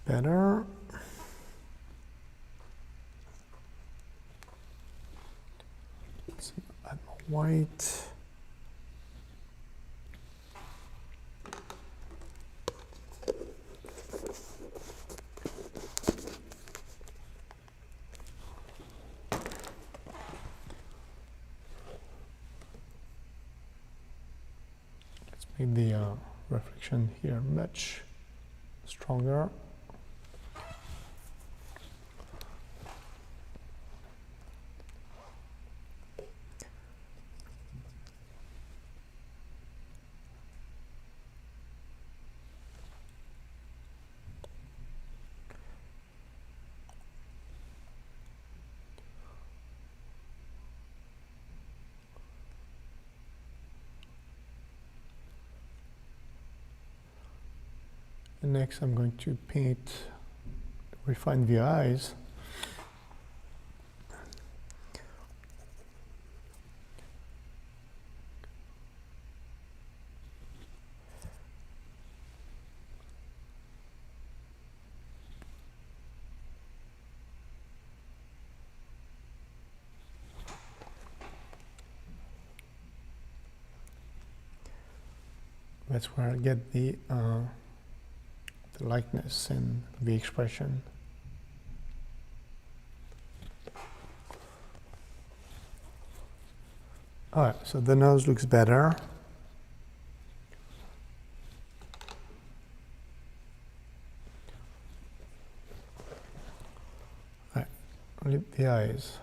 better. Let's add more white. Let's make the reflection here much stronger. And next I'm going to paint, refine the eyes. That's where I get the likeness and the expression. All right, so the nose looks better. All right, lip the eyes.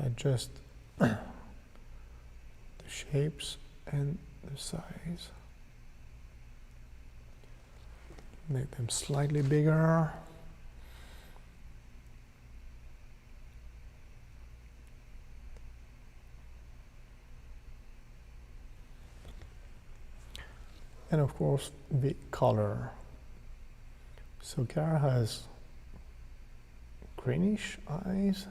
Adjust the shapes and the size. Make them slightly bigger. And of course, the color. So Cara has greenish eyes.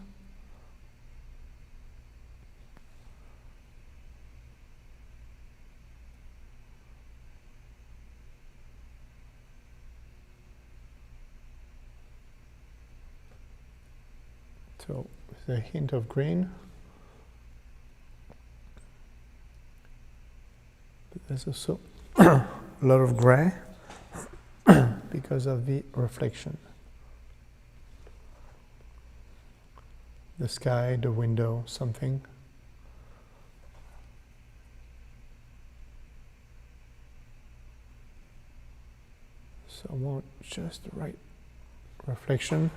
So with a hint of green. But there's also a lot of gray because of the reflection. The sky, the window, something. So I want just the right reflection.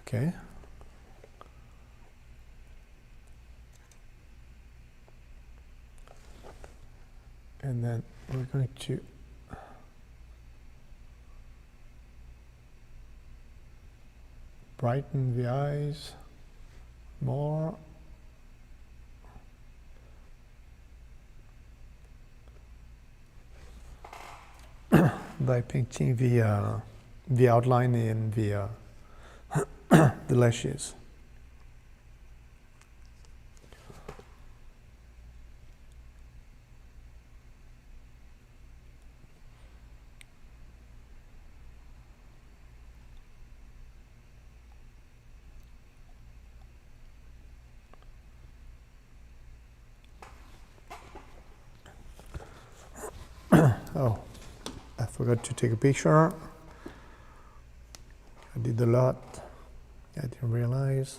Okay. And then we're going to brighten the eyes more. By painting the outline in the the lashes. Oh, I forgot to take a picture. I did a lot. I didn't realize.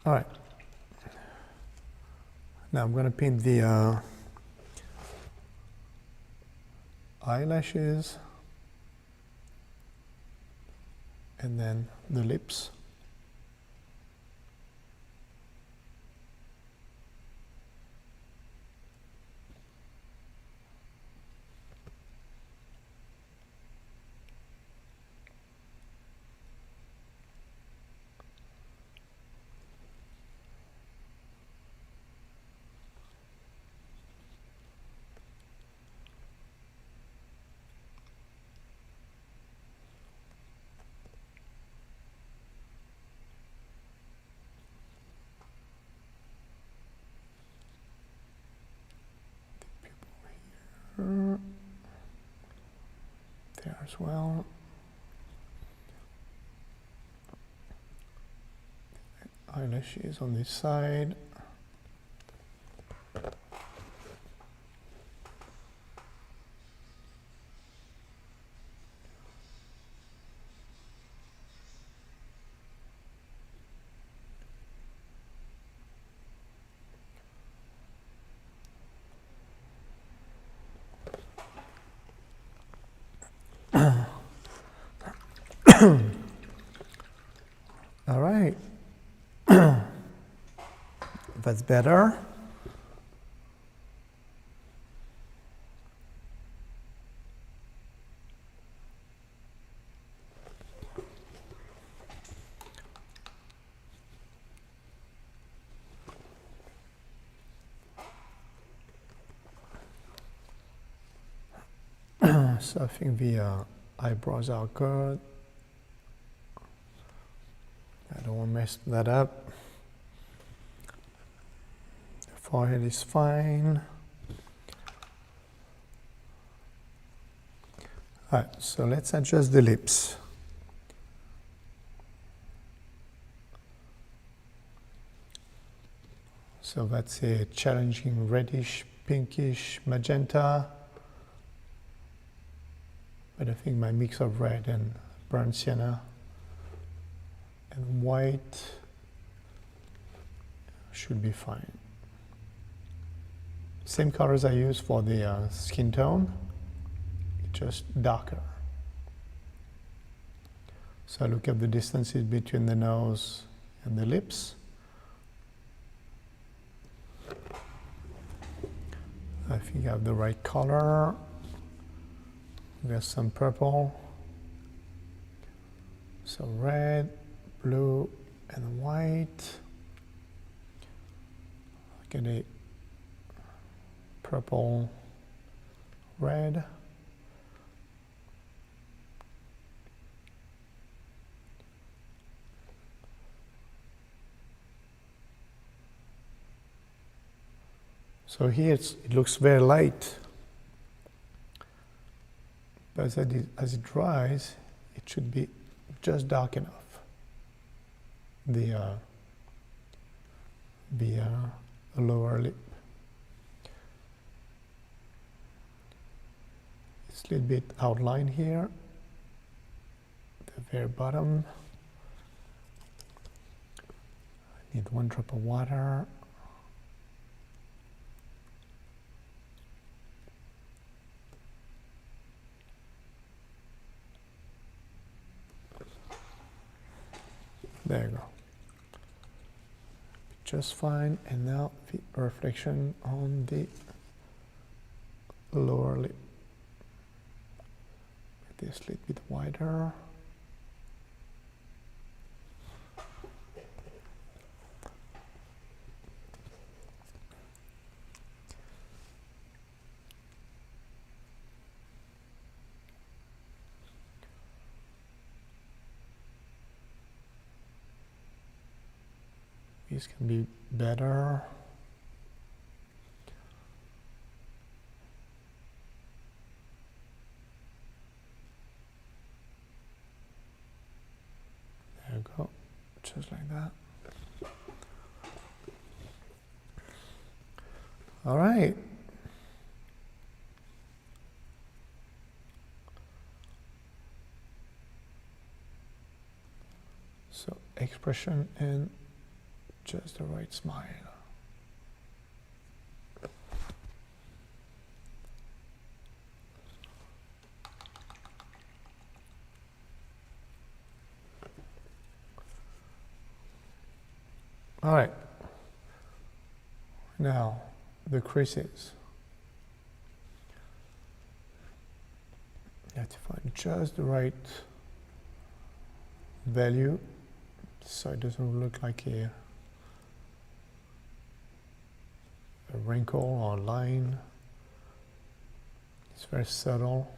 All right. Now I'm going to paint the eyelashes and then the lips. There as well. Eyelashes on this side. All right. That's better. So I think the eyebrows are good. I don't want to mess that up. The forehead is fine. All right, so let's adjust the lips. So that's a challenging reddish, pinkish, magenta. But I think my mix of red and burnt sienna and white should be fine. Same colors I use for the skin tone, just darker. So I look at the distances between the nose and the lips. I think I have the right color. There's some purple. So red, blue, and white. Get a purple, red. So here it looks very light, but as it dries, it should be just dark enough. The lower lip. It's a little bit outline here, the very bottom. I need 1 drop of water. There you go. Just fine. And now the reflection on the lower lip. Make this a little bit wider. These can be better. There you go, just like that. All right. So expression and just the right smile. All right. Now, the creases. You have to find just the right value so it doesn't look like a wrinkle or line. It's very subtle.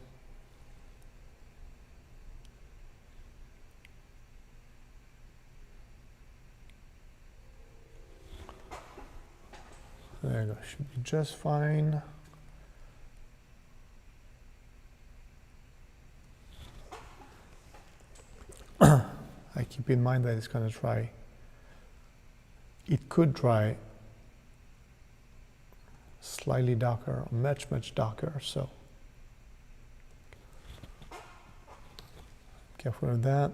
There you go, should be just fine. I keep in mind that it's going to dry. It could dry slightly darker, much darker, so careful with that.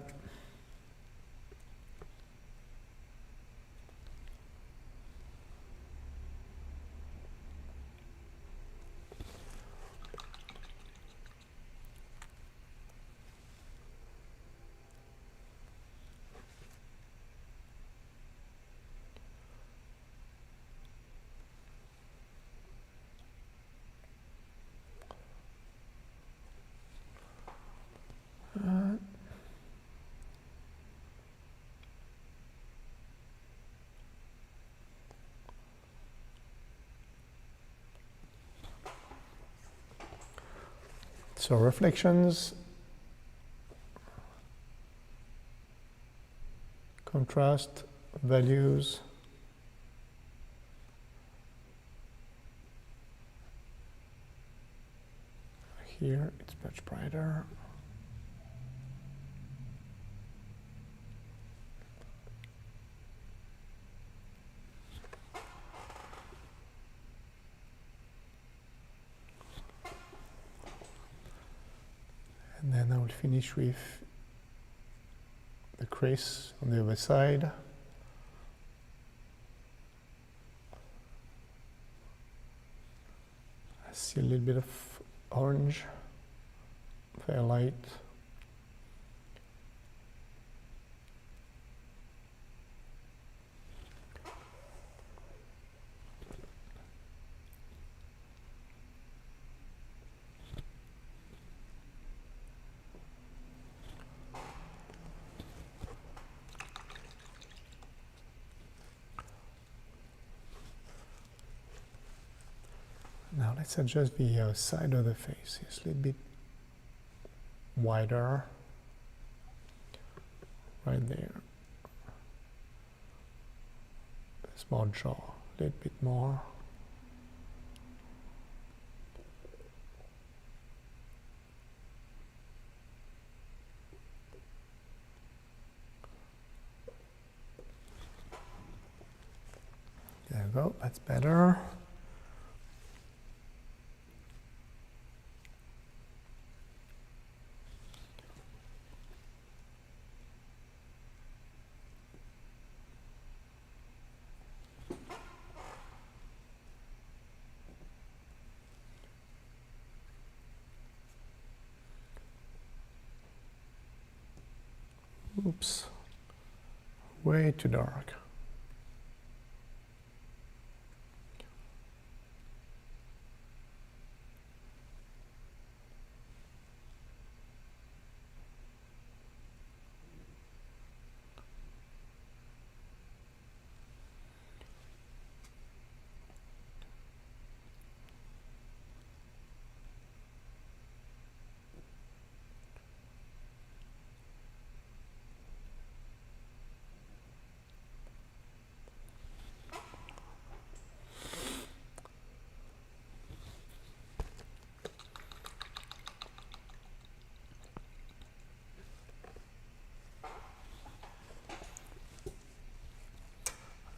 So reflections, contrast, values, here it's much brighter. And then I will finish with the crease on the other side. I see a little bit of orange, very light. Now let's adjust the side of the face. It's a little bit wider, right there. Small jaw, a little bit more. There we go, that's better. Oops, way too dark.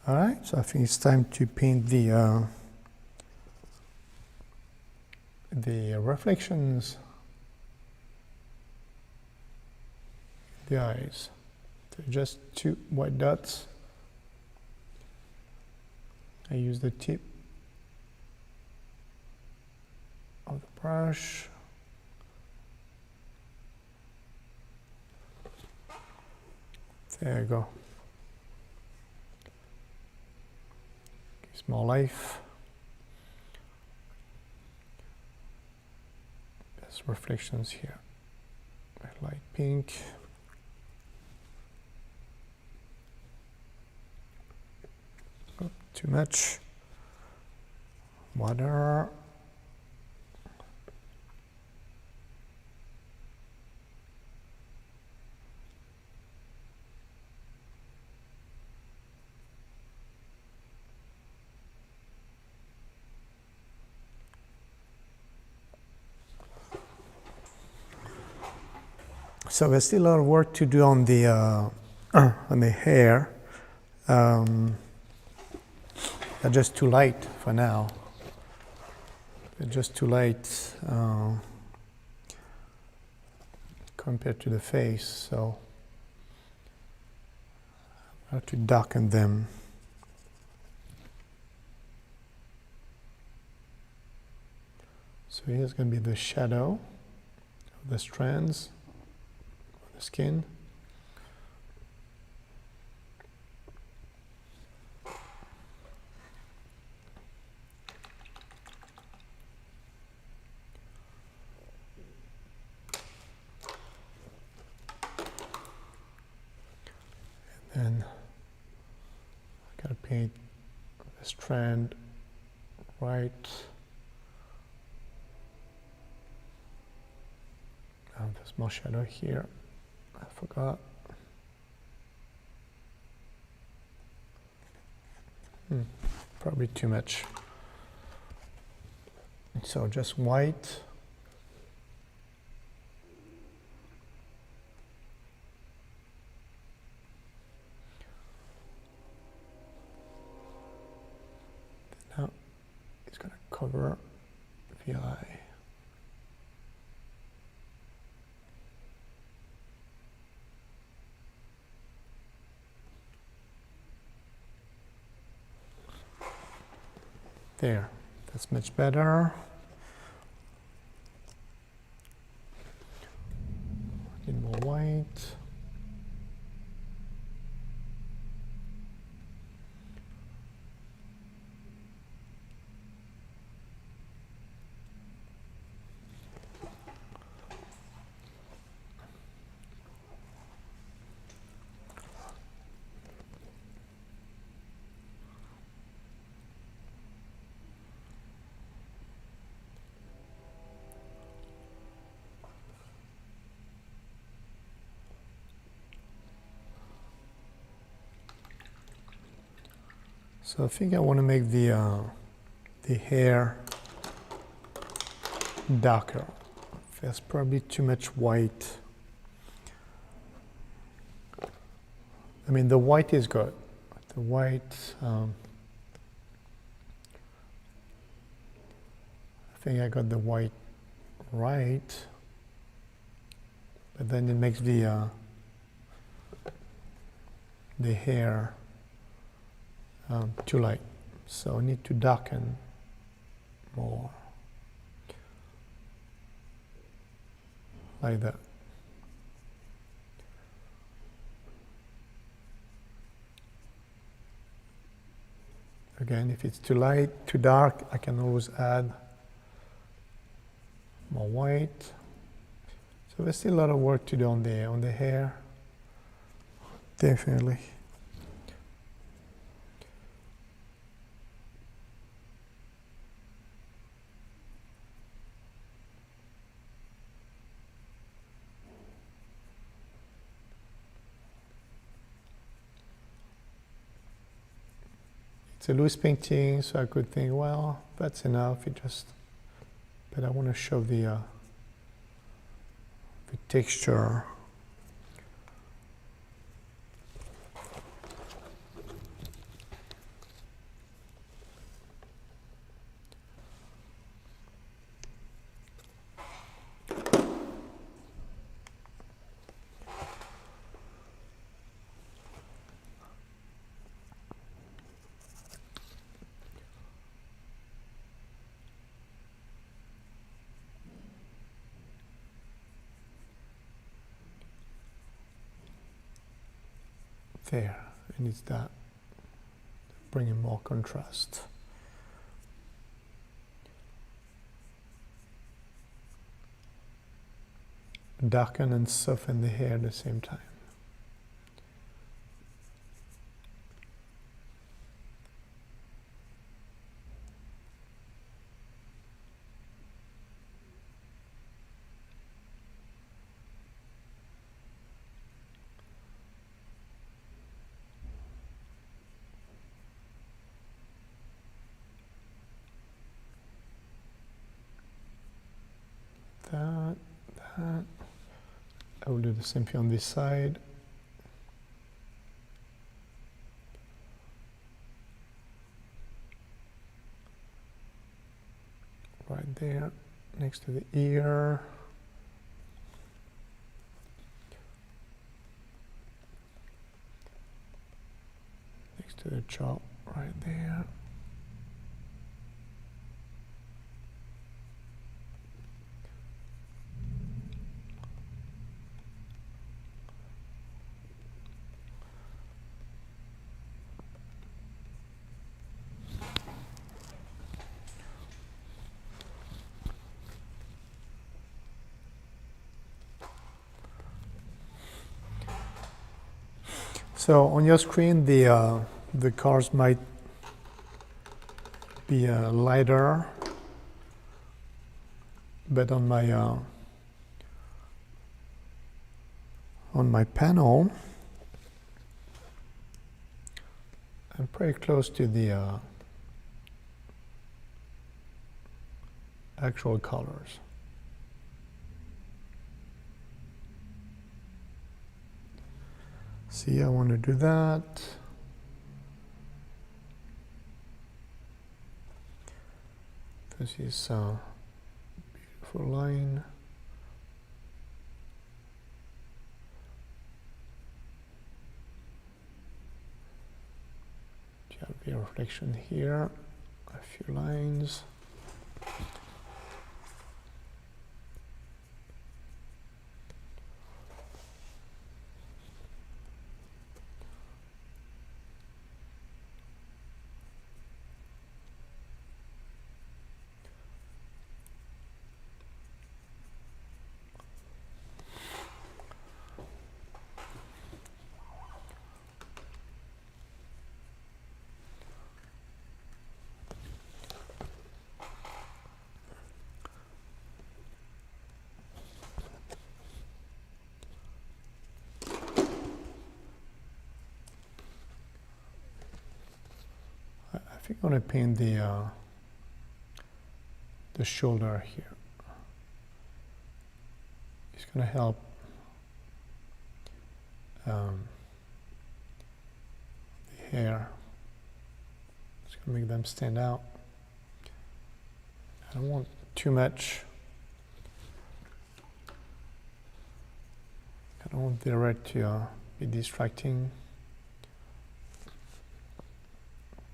All right, so I think it's time to paint the reflections, the eyes. So just two white dots. I use the tip of the brush. There you go. Gives more life. There's reflections here. A light pink. Oh, too much. Water. So there's still a lot of work to do on the hair. They're just too light for now. They're just too light compared to the face. So I have to darken them. So here's going to be the shadow of the strands. Skin. And then I gotta paint the strand right. Oh, there's more shadow here. I forgot. Probably too much. So just white. Now it's going to cover the eye. There, that's much better. Need more white. So I think I want to make the hair darker. There's probably too much white. I mean, the white is good. The white, I think I got the white right, but then it makes the hair too light, so I need to darken more, like that. Again, if it's too light, too dark, I can always add more white. So there's still a lot of work to do on the hair, definitely. It's a loose painting, so I could think, well, that's enough. But I want to show the texture. there, and it's that, bringing more contrast. Darken and soften the hair at the same time. That. I will do the same thing on this side. Right there, next to the ear. Next to the jaw, right there. So on your screen, the colors might be lighter, but on my panel, I'm pretty close to the actual colors. See, I want to do that. This is a beautiful line. You have the reflection here, a few lines. I think I'm going to paint the shoulder here. It's going to help the hair. It's going to make them stand out. I don't want too much. I don't want the red to be distracting.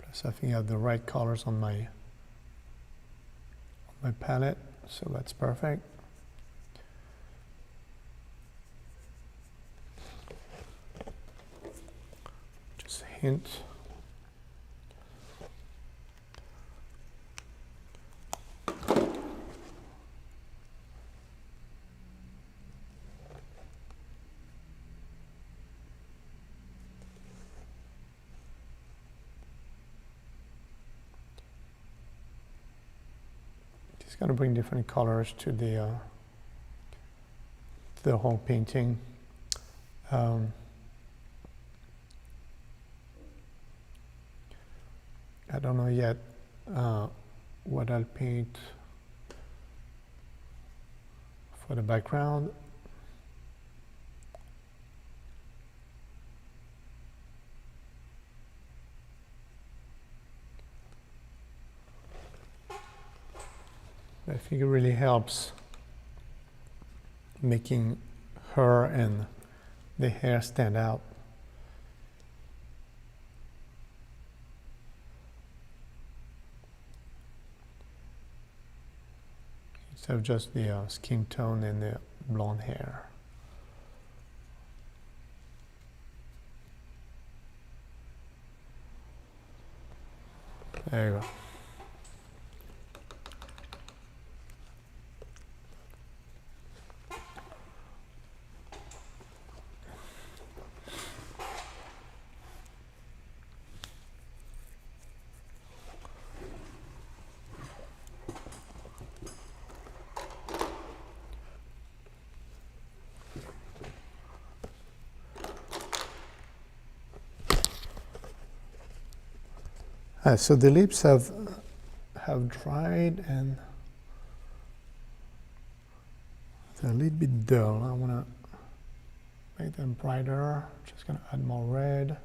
Plus, I think I have the right colors on my palette, so that's perfect. Just a hint. It's going to bring different colors to the whole painting. I don't know yet what I'll paint for the background. I think it really helps making her and the hair stand out. Instead of just the skin tone and the blonde hair. There you go. So the lips have dried and they're a little bit dull. I want to make them brighter. Just going to add more red.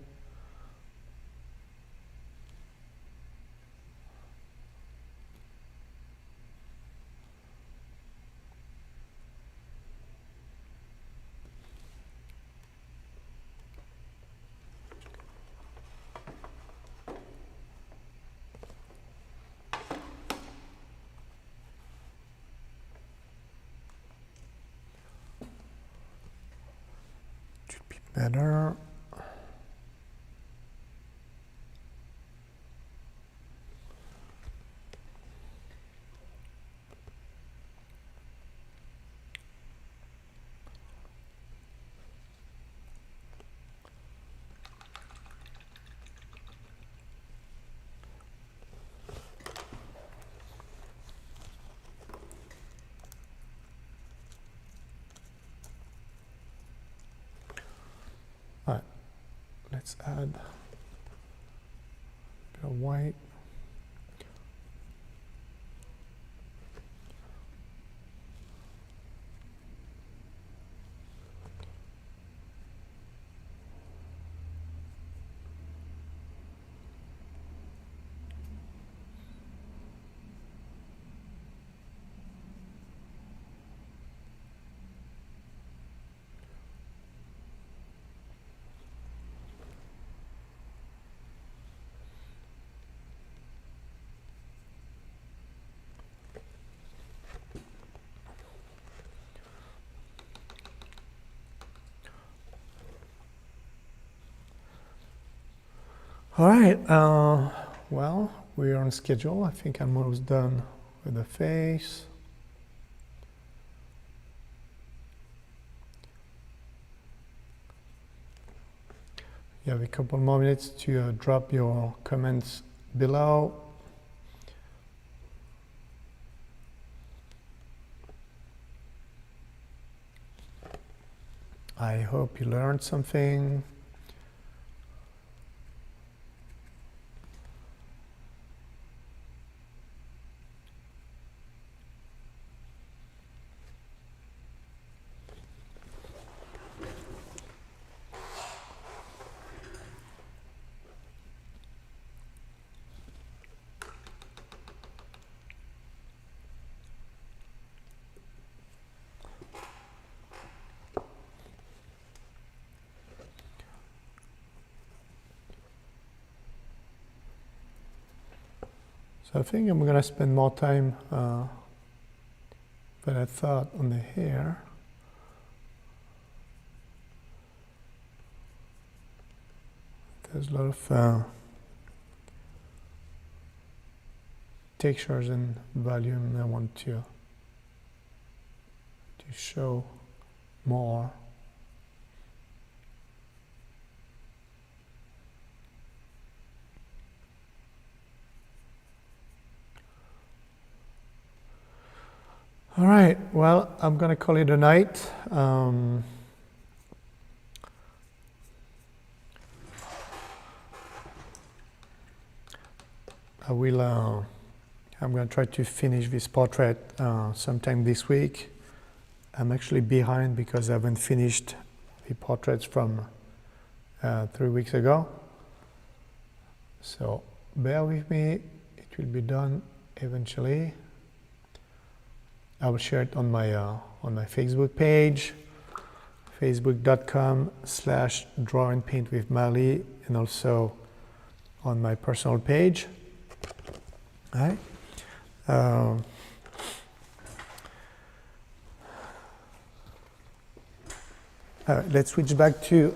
Better. All right, let's add a bit of white. All right, well, we're on schedule. I think I'm almost done with the face. You have a couple more minutes to drop your comments below. I hope you learned something. So I think I'm going to spend more time than I thought on the hair. There's a lot of textures and volume I want to show more. All right, well, I'm going to call it a night. I'm going to try to finish this portrait sometime this week. I'm actually behind because I haven't finished the portraits from 3 weeks ago. So bear with me, it will be done eventually. I will share it on my Facebook page, facebook.com/drawandpaintwithmali, and also on my personal page. All right. Let's switch back to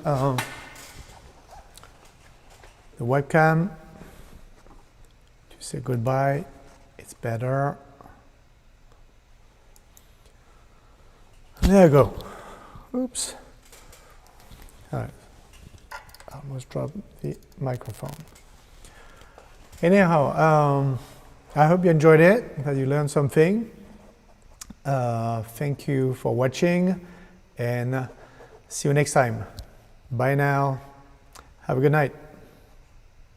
the webcam to say goodbye. It's better. There you go. Oops. All right. I almost dropped the microphone. Anyhow, I hope you enjoyed it, that you learned something. Thank you for watching, and see you next time. Bye now. Have a good night.